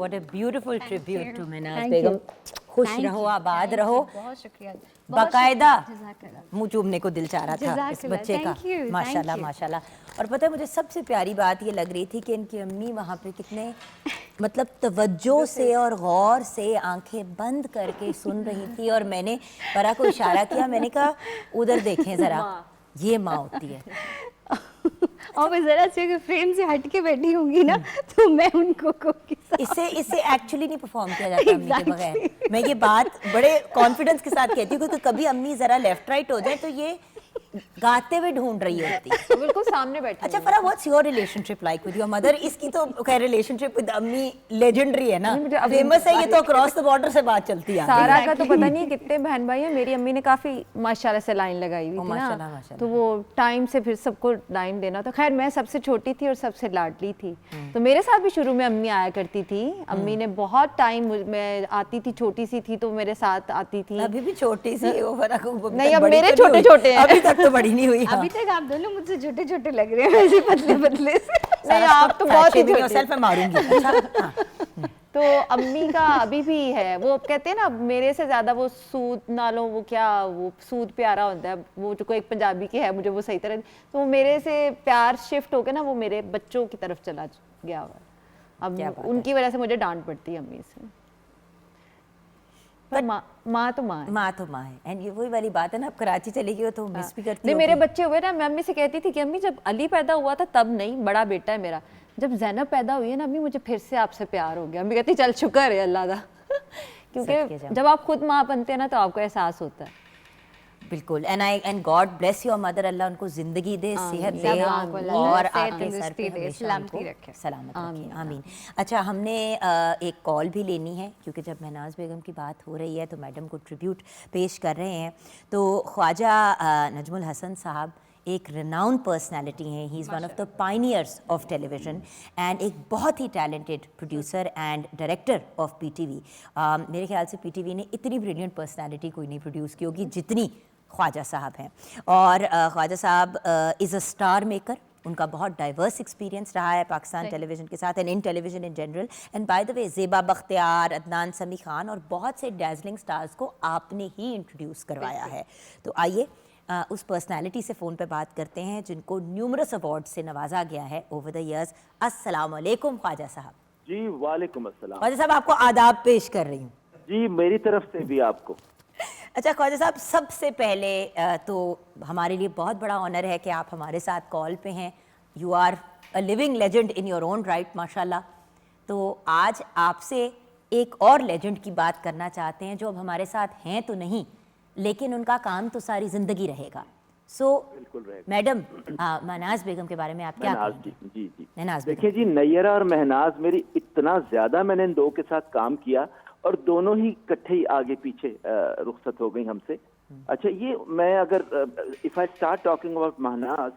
What a beautiful tribute to Mahnaz Thank Begum. you. खुश Thank रहो, you. आबाद Thank रहो। you. बहुत शुक्रिया। बाकायदा जज़ाकल्लाह। मुंह चूमने को दिल चाह रहा था इस जज़ाकल्लाह, बच्चे का। thank you, thank माशाल्लाह you. माशाल्लाह। और पता है मुझे सबसे प्यारी बात ये लग रही थी कि इनकी अम्मी वहाँ पे कितने मतलब तवज्जो से और गौर से आंखें बंद करके सुन रही थी, और मैंने बरा को इशारा किया, मैंने कहा उधर देखें ज़रा, ये माँ होती है। और मैं ज़रा से अगर फ्रेम से हट के बैठी होंगी ना तो मैं उनको को इससे एक्चुअली नहीं परफॉर्म किया जाता अम्मी के बगैर। मैं ये बात बड़े कॉन्फिडेंस के साथ कहती हूँ, क्योंकि कभी अम्मी ज़रा लेफ्ट राइट हो जाए तो ये गाते हुए ढूंढ रही होती है। तो बिल्कुल सामने बैठे अच्छा फरा, what's your relationship like with your mother? इसकी तो खैर रिलेशनशिप विद अम्मी लेजेंडरी है ना, नहीं, मुझे अभी- फेमस है, ये तो अक्रॉस द बॉर्डर से बात चलती है। सारा का तो पता नहीं कितने बहन भाई हैं। मेरी अम्मी ने काफी माशाल्लाह से लाइन लगाई हुई ओ, थी माशाल्लाह, ना, माशाल्लाह। तो वो टाइम से फिर सबको टाइम देना। तो खैर मैं सबसे छोटी थी और सबसे लाडली थी, तो मेरे साथ भी शुरू में अम्मी आया करती थी। अम्मी ने बहुत टाइम, मैं आती थी छोटी सी थी तो मेरे साथ आती थी। अभी भी छोटी सी वो फरा को अभी नहीं, तक अब बड़ी मेरे तो नहीं हुई। छोटे-छोटे हैं। अभी तक तो बड़ी नहीं हुई। अभी तक आप दोनों मुझसे छोटे छोटे लग रहे हैं वैसे पतले पतले से। नहीं, आप तो बहुत ही छोटे। योरसेल्फ मैं मारूंगी। अच्छा, हाँ। तो अम्मी का अभी भी है, वो कहते हैं ना मेरे से ज्यादा वो सूद नालों वो क्या वो सूद प्यारा होता है, वो जो कोई एक पंजाबी के है, मुझे वो सही तरह, तो वो मेरे से प्यार शिफ्ट होकर ना वो मेरे बच्चों की तरफ चला गया हुआ है। क्या अब बात है। उनकी वजह से मुझे डांट पड़ती है अम्मी से। पर माँ तो माँ है। माँ तो माँ है, एंड ये वही वाली बात है ना, अब कराची चली गई हो तो मिस भी करती नहीं, मेरे होगी। बच्चे हुए ना, मैं अम्मी से कहती थी कि अम्मी जब अली पैदा हुआ था तब नहीं, बड़ा बेटा है मेरा, जब जैनब पैदा हुई है ना अम्मी मुझे फिर से आपसे प्यार हो गया। अम्मी कहती चल शुक्र है अल्लाह का सदके क्योंकि जाओ। जब आप खुद माँ बनते हैं ना तो आपको एहसास होता है। बिल्कुल, and God bless your mother, Allah उनको जिंदगी दे, सेहत दे, सबको अल्लाह और सेहत, आपके सर तंदुरुस्ती पे दे, हमेशा सलामती उनको रखे। सलामत रखे, आमीन। अच्छा, हमने एक कॉल भी लेनी है, क्योंकि जब महनाज बेगम की बात हो रही है तो मैडम को ट्रिब्यूट पेश कर रहे हैं। तो ख्वाजा नजमुल हसन साहब एक रिनाउंड पर्सनालिटी हैं, he is one of the pioneers of television and एक बहुत ही talented producer and director of PTV. मेरे ख्याल से पीटीवी ने इतनी ब्रिलियंट पर्सनालिटी कोई नहीं प्रोड्यूस की होगी जितनी ख्वाजा साहब हैं। और Khwaja Sahab is a star maker, उनका बहुत डाइवर्स एक्सपीरियंस रहा है पाकिस्तान टेलीविज़न के साथ and in television in general. And bye the वे ज़ेबा बख्तियार, अदनान समी खान और बहुत से डैज़लिंग स्टार्स को आपने ही इंट्रोड्यूस करवाया है। तो आइए उस पर्सनालिटी से फ़ोन पे बात करते हैं जिनको न्यूमरस अवार्ड से नवाजा गया है ओवर द ईयर्स। अस्सलाम वालेकुम ख्वाजा साहब। जी वालेकुम अस्सलाम। ख्वाजा साहब, आपको आदाब पेश कर रही हूँ। जी मेरी तरफ से भी आपको। अच्छा ख्वाजा साहब, सबसे पहले तो हमारे लिए बहुत बड़ा ऑनर है कि आप हमारे साथ कॉल पे हैं। You are a living legend in your own right माशाल्लाह। तो आज आपसे एक और लेजेंड की बात करना चाहते हैं जो अब हमारे साथ हैं तो नहीं, लेकिन उनका काम तो सारी ज़िंदगी रहेगा। बिल्कुल रहेगा। मैडम, महनाज बेगम के बारे में आप क्या महनाज कहेंगे? जी जी महनाज बेगम। देखिए जी, नैयरा और महनाज मेरी इतना ज्यादा मैंने इन दो के साथ काम किया और दोनों ही इकट्ठे ही आगे पीछे रुखसत हो गई हमसे। अच्छा, ये मैं अगर if I start talking about Mahnaz,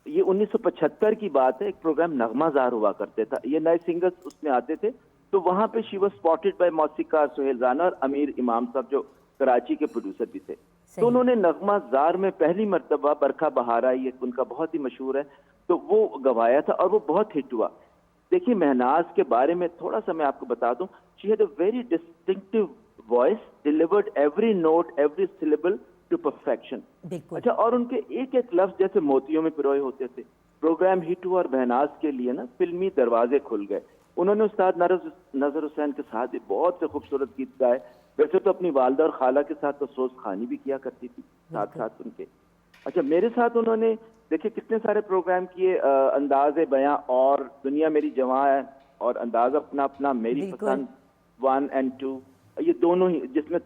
ये 1975 की बात है। एक प्रोग्राम नगमाजार हुआ करते था, ये नए सिंगर्स उसमें आते थे, तो वहां पे शी वाज स्पॉटेड बाय मौसीकार सुहेल राना और अमीर इमाम साहब जो कराची के प्रोड्यूसर भी थे। तो उन्होंने नगमाजार में पहली मर्तबा बरखा बहारा, ये उनका बहुत ही मशहूर है, तो वो गवाया था और वो बहुत हिट हुआ। देखिए, महनाज के बारे में थोड़ा सा मैं आपको बता दूं, she had a very distinctive voice, delivered every note every syllable to perfection. बिल्कुल। अच्छा, और उनके एक एक लफ्ज जैसे मोतियों में पिरोए होते थे। प्रोग्राम हिट हुआ और महनाज के लिए ना फिल्मी दरवाजे खुल गए। उन्होंने उस्ताद नजर हुसैन के साथ भी बहुत से खूबसूरत गीत गाए। वैसे तो अपनी वालदा और खाला के साथ तो सोज खानी भी किया करती थी साथ साथ उनके। अच्छा, मेरे साथ उन्होंने देखिए कितने सारे प्रोग्राम किए, अंदाज़े बयां और दुनिया मेरी जवां है और अंदाज अपना अपना, मेरी बिल्कुल। पसंद 1 और 2, ये दोनों ही, जिसमें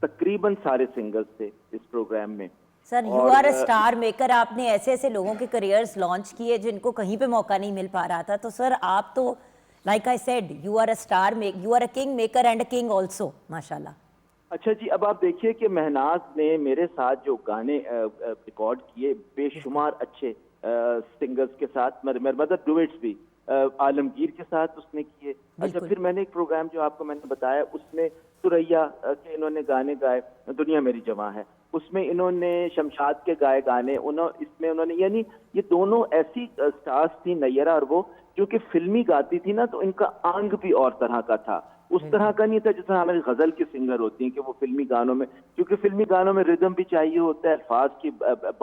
तकरीबन सारे सिंगर्स थे इस प्रोग्राम में। सर, यू और, आर अ स्टार मेकर। आपने ऐसे ऐसे लोगों के करियर्स लॉन्च किए जिनको कहीं पे मौका नहीं मिल पा रहा था। तो सर, आप तो like I said, you are a star maker, you are a king maker and a king also माशाल्लाह। अच्छा जी, अब आप देखिए कि महनाज ने मेरे साथ जो गाने रिकॉर्ड किए, बेशुमार अच्छे सिंगर्स के साथ, मेरे मदर डुएट्स भी आलमगीर के साथ उसने किए। अच्छा, बिल्कुल। फिर मैंने एक प्रोग्राम जो आपको मैंने बताया उसमें सुरैया के इन्होंने गाने गाए, दुनिया मेरी जवां है, उसमें इन्होंने शमशाद के गाए गाने, इसमें उन्होंने, यानी ये दोनों ऐसी स्टार्स थी, नैयरा और वो, जो कि फिल्मी गाती थी ना, तो इनका अंग भी और तरह का था, उस तरह का नहीं था जिस तरह हमारी गजल की सिंगर होती हैं कि वो फिल्मी गानों में, क्योंकि फिल्मी गानों में रिदम भी चाहिए होता है, अल्फाज की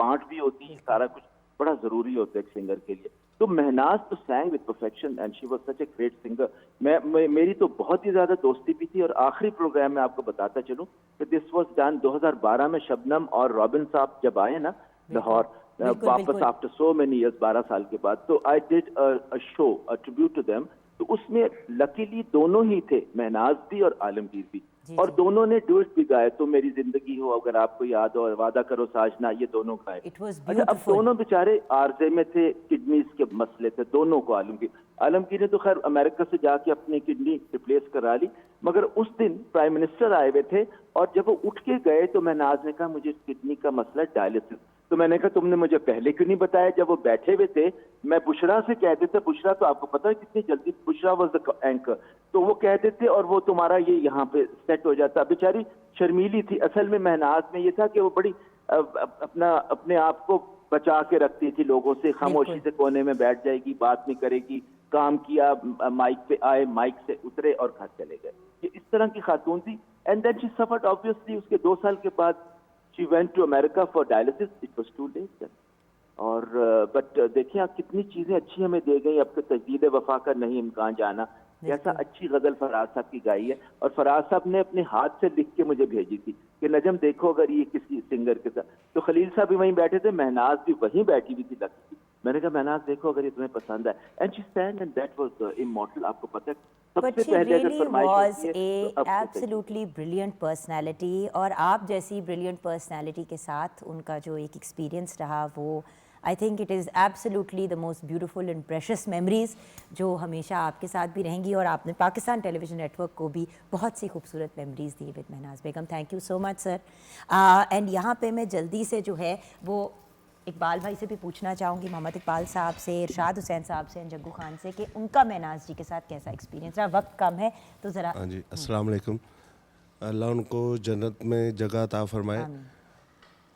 बांट भी होती है, सारा कुछ बड़ा जरूरी होता है एक सिंगर के लिए। तो महनाज तो सैंग with perfection and she was such a great singer. मेरी तो बहुत ही ज्यादा दोस्ती भी थी। और आखिरी प्रोग्राम में आपको बताता चलूं कि दिस वाज डन 2012 में, शबनम और रॉबिन साहब जब आए ना लाहौर वापस आफ्टर सो मेनी इयर्स, 12 साल के बाद, तो I did a show, a tribute to them. तो उसमें लकीली दोनों ही थे, महनाज भी और आलमगीर भी, और दोनों ने डुएट भी गाए, तो मेरी जिंदगी हो, अगर आपको याद हो, वादा करो साजना, ये दोनों गाए। अच्छा, अब दोनों बेचारे आरजे में थे, किडनीज के मसले थे दोनों को। आलमगीर ने तो खैर अमेरिका से जाके अपनी किडनी रिप्लेस करा ली, मगर उस दिन प्राइम मिनिस्टर आए हुए थे, और जब वो उठ के गए तो महनाज ने कहा मुझे किडनी का मसला डायलिसिस। तो मैंने कहा तुमने मुझे पहले क्यों नहीं बताया? जब वो बैठे हुए थे, मैं बुशरा से कह देता, बुशरा तो आपको पता है कितनी जल्दी, बुशरा वाज द एंकर, तो वो कह देते और वो तुम्हारा ये यहाँ पे सेट हो जाता। बेचारी शर्मीली थी। असल में महनाज में ये था कि वो बड़ी अपने आप को बचा के रखती थी लोगों से, खामोशी से कोने में बैठ जाएगी, बात नहीं करेगी, काम किया, माइक पे आए, माइक से उतरे और घर चले गए। ये इस तरह की खातून थी। And then she suffered obviously. उसके 2 साल के बाद she went to America for dialysis. It was too late then. और बट देखिए आप कितनी चीजें अच्छी हमें दे गई। आपके तजदीद वफा का नहीं इम्कान जाना, कैसा अच्छी गजल फराज साहब की गाई है, और फराज साहब ने अपने हाथ से लिख के मुझे भेजी थी कि नजम देखो अगर ये किसी सिंगर के साथ। तो खलील साहब भी वहीं बैठे थे, महनाज भी वहीं बैठी हुई थी लकी। मैंने कहा महनाज देखो अगर ये तुम्हें पसंद आए, and she sang and that was immortal। आपको पता है But she really was a absolutely brilliant personality, और आप जैसी brilliant personality के साथ उनका जो एक experience रहा, वो I think it is absolutely the most beautiful and precious memories जो हमेशा आपके साथ भी रहेंगी। और आपने पाकिस्तान टेलीविज़न नेटवर्क को भी बहुत सी खूबसूरत मेमोरीज़ दी with Mehnaz Begum. Thank you so much sir. And यहाँ पे मैं जल्दी से जो है वो इकबाल भाई से भी पूछना चाहूँगी, मोहम्मद इकबाल साहब से, इरशाद हुसैन साहब से, जग्गू खान से, कि उनका महनाज जी के साथ कैसा एक्सपीरियंस रहा। वक्त कम है तो ज़रा। हाँ जी, अस्सलाम वालेकुम। अल्लाह उनको जन्नत में जगह अता फरमाए।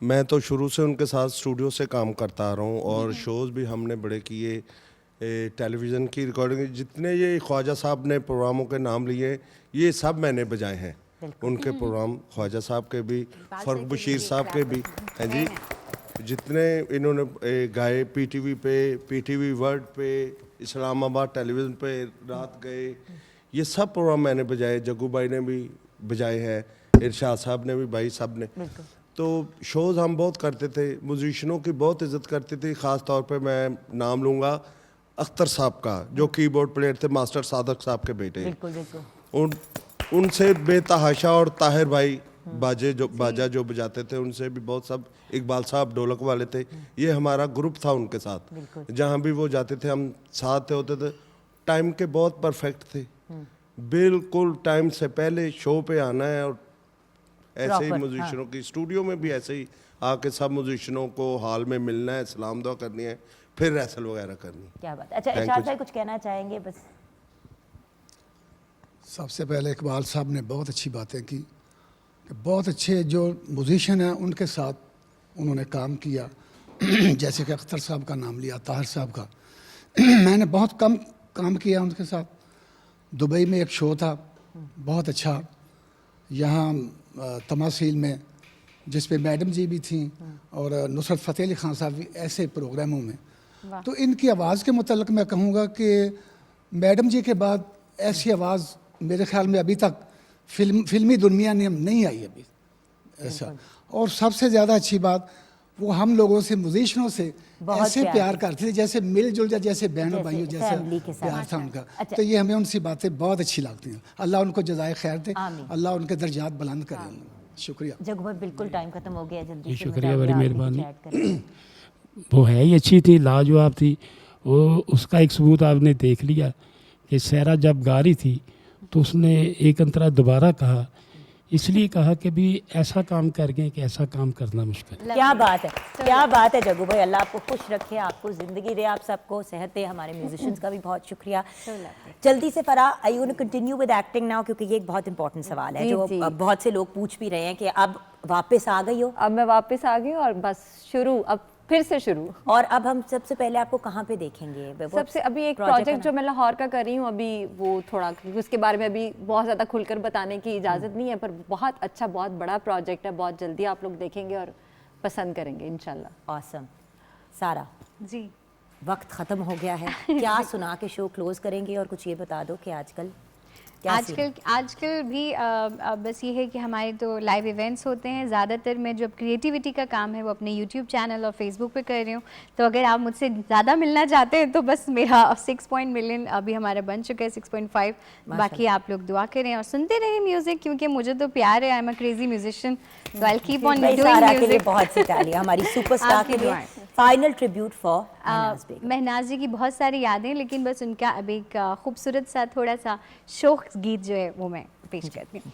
मैं तो शुरू से उनके साथ स्टूडियो से काम करता आ रहा हूँ, और शोज़ भी हमने बड़े किए, टेलीविज़न की रिकॉर्डिंग, जितने ये ख्वाजा साहब ने प्रोग्रामों के नाम लिए, ये सब मैंने बजाए हैं। उनके प्रोग्राम ख्वाजा साहब के भी, फ़र्क बशीर साहब के भी हैं जी, जितने इन्होंने गाए, पीटीवी वर्ल्ड पे, इस्लामाबाद टेलीविज़न पे, रात गए, ये सब प्रोग्राम मैंने बजाए। जग्गू भाई ने भी बजाए हैं, इरशाद साहब ने भी, भाई साहब ने। तो शोज़ हम बहुत करते थे, म्यूजिशनों की बहुत इज़्ज़त करते थे। ख़ास तौर पे मैं नाम लूँगा अख्तर साहब का, जो कीबोर्ड प्लेयर थे, मास्टर सादक साहब के बेटे। उनसे बेतहाशा, और ताहिर भाई बाजा जो बजाते थे, उनसे भी बहुत। सब इकबाल साहब ढोलक वाले थे। ये हमारा ग्रुप था उनके साथ, जहाँ भी वो जाते थे हम साथ होते थे। टाइम के बहुत परफेक्ट थे, बिल्कुल टाइम से पहले शो पे आना है, और ऐसे ही म्यूजिशनों की स्टूडियो में भी ऐसे ही आके सब म्यूजिशनों को हॉल में मिलना है, सलाम दुआ करनी है, फिर रेसल वगैरह करनी। क्या बात। अच्छा, इरशाद भाई कुछ कहना चाहेंगे? बस सबसे पहले इकबाल साहब ने बहुत अच्छी बातें की, बहुत अच्छे जो म्यूजिशियन हैं उनके साथ उन्होंने काम किया। जैसे कि अख्तर साहब का नाम लिया, ताहिर साहब का मैंने बहुत कम काम किया उनके साथ। दुबई में एक शो था बहुत अच्छा, यहाँ तमासील में, जिस पे मैडम जी भी थी और नुसरत फ़तेह अली ख़ान साहब भी, ऐसे प्रोग्रामों में। तो इनकी आवाज़ के मुतल्लिक़ मैं कहूँगा कि मैडम जी के बाद ऐसी आवाज़ मेरे ख्याल में अभी तक फिल्मी दुनिया में नहीं आई अभी ऐसा। और सबसे ज़्यादा अच्छी बात, वो हम लोगों से, म्यूजिशनों से ऐसे प्यार करते थे जैसे मिलजुल जा, जैसे बहनों भाइयों जैसा प्यार था उनका। तो ये हमें उनसी बातें बहुत अच्छी लगती हैं। अल्लाह उनको जज़ाए खैर दे, अल्लाह उनके दर्जात बुलंद करे। शुक्रिया। जग्गू भाई बिल्कुल टाइम खत्म हो गया, जल्दी से शुक्रिया, बड़ी मेहरबानी। वो है ही अच्छी थी, लाजवाब थी। वो उसका एक सबूत आपने देख लिया कि सहरा जब गा रही थी तो उसने एक अंतरा दोबारा कहा, इसलिए कहा कि भी ऐसा काम कर गए कि ऐसा काम करना मुश्किल है। क्या बात है, क्या बात है जग्गू भाई, अल्लाह आपको खुश रखे, आपको ज़िंदगी दे, आप सबको सेहत दे। हमारे म्यूजिशियंस का भी बहुत शुक्रिया। जल्दी से Farah, I want to continue with acting now, क्योंकि ये एक बहुत इंपॉर्टेंट सवाल है जी, जो जी। बहुत से लोग पूछ भी रहे हैं कि अब वापस आ गई हो, अब मैं वापस आ गई हूँ और बस शुरू, अब फिर से शुरू। और अब हम सबसे पहले आपको कहाँ पे देखेंगे? सबसे अभी एक प्रोजेक्ट जो मैं लाहौर का कर रही हूँ अभी, वो थोड़ा क्योंकि उसके बारे में अभी बहुत ज़्यादा खुलकर बताने की इजाज़त नहीं है, पर बहुत अच्छा, बहुत बड़ा प्रोजेक्ट है, बहुत जल्दी आप लोग देखेंगे और पसंद करेंगे इंशाल्लाह। ऑसम। सारा, जी, वक्त ख़त्म हो गया है, क्या सुना के शो क्लोज करेंगे? और कुछ ये बता दो कि आजकल क्या आजकल भी बस ये है कि हमारे तो लाइव इवेंट्स होते हैं ज़्यादातर। मैं जो क्रिएटिविटी का काम है वो अपने यूट्यूब चैनल और फेसबुक पे कर रही हूँ, तो अगर आप मुझसे ज़्यादा मिलना चाहते हैं तो बस मेरा 6 मिलियन अभी हमारा बन चुका है, 6.5। बाकी आप लोग दुआ करें और सुनते रहें म्यूज़िक, क्योंकि मुझे तो प्यार है, I am a crazy musician, so I keep on doing सारा के लिए म्यूजिक। बहुत सी तालियां, हमारी सुपरस्टार के लिए। फाइनल ट्रिब्यूट फॉर महनाज जी की बहुत सारी यादें, लेकिन बस उनका अब एक खूबसूरत सा थोड़ा सा शोक गीत जो है वो मैं पेश करती हूँ।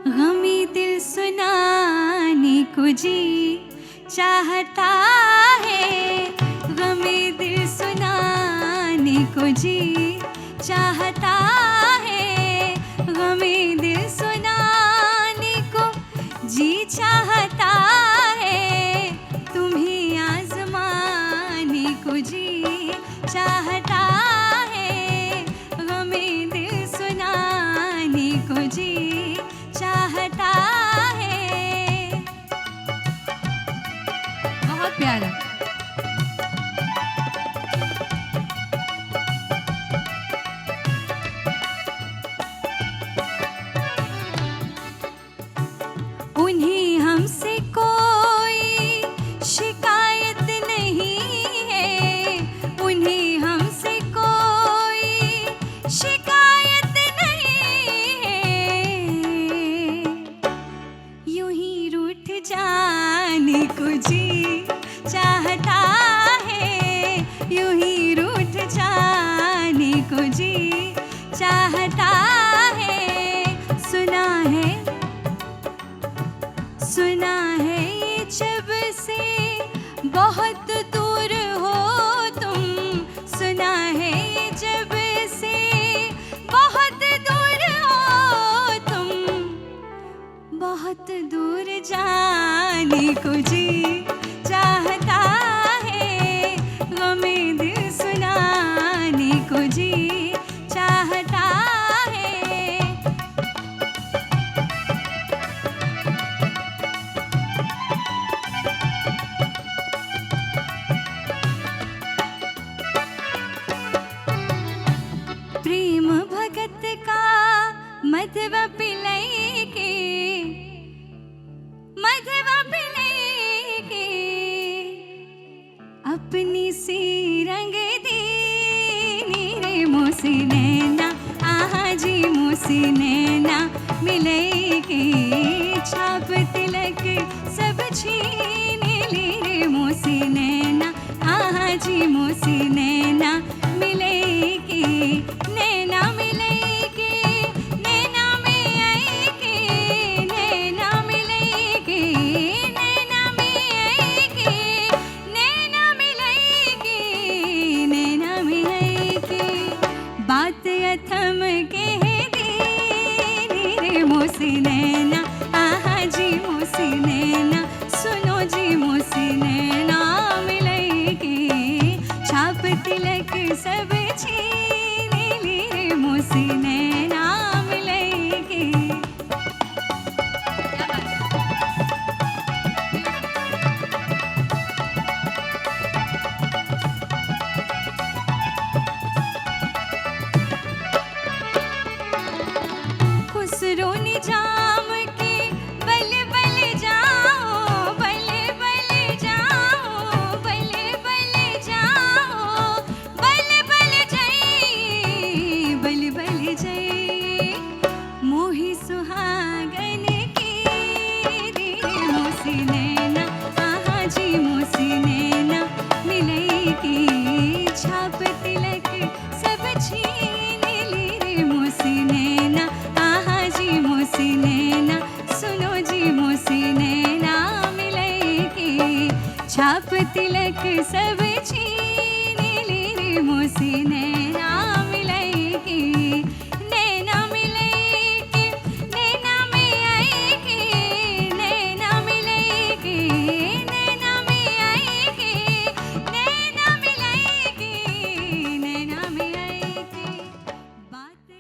गमी दिल सुनाने को जी चाहता है, गमी दिल सुनाने को जी चाहता है, गमी दिल सुनाने को जी चाहता है, तुम्हें आजमाने को जी चाहता है, गमी दिल सुनाने को जी चाहता है। बहुत प्यारा। उन्हें हमसे कोई शिकायत नहीं है, उन्हें हमसे कोई शिकायत नहीं है, यूं ही रूठ जाने को जी चाहता है, यूं ही रूठ जाने को जी चाहता है। सुना है ये जब से बहुत दूर हो तुम, सुना है ये जब से बहुत दूर हो तुम, बहुत दूर जाने को जी चाहता है, गमे दिल सुनाने को जी चाहता है। प्रेम भगत का मधवा पिलाई के, मधवा पिलाई के, अपनी सी रंग दीनी रे मोसी नैना, आहा जी मोसी नैना मिलाई के, छाप तिलक सब छीन ली रे मोसी नैना, आहा जी मोसी नैना मिलाई के, नैना मिलाई के, नैना में आई के, नैना मिलाई के, नैना में आई के, नैना मिलाई के, नैना मिलाई के, बात अथम कह दी रे मोसी नैना, आहा जी मोसी नैना, सुनो जी मोसी नैना मिलाई के, छाप तिलक सब छीन ली रे मोसी नैना मिलाई के। खुसरो निजाम के बल बल जाओ, बल बल जाओ, बल बल जाओ, बल बल सब छीन ले रे मोसे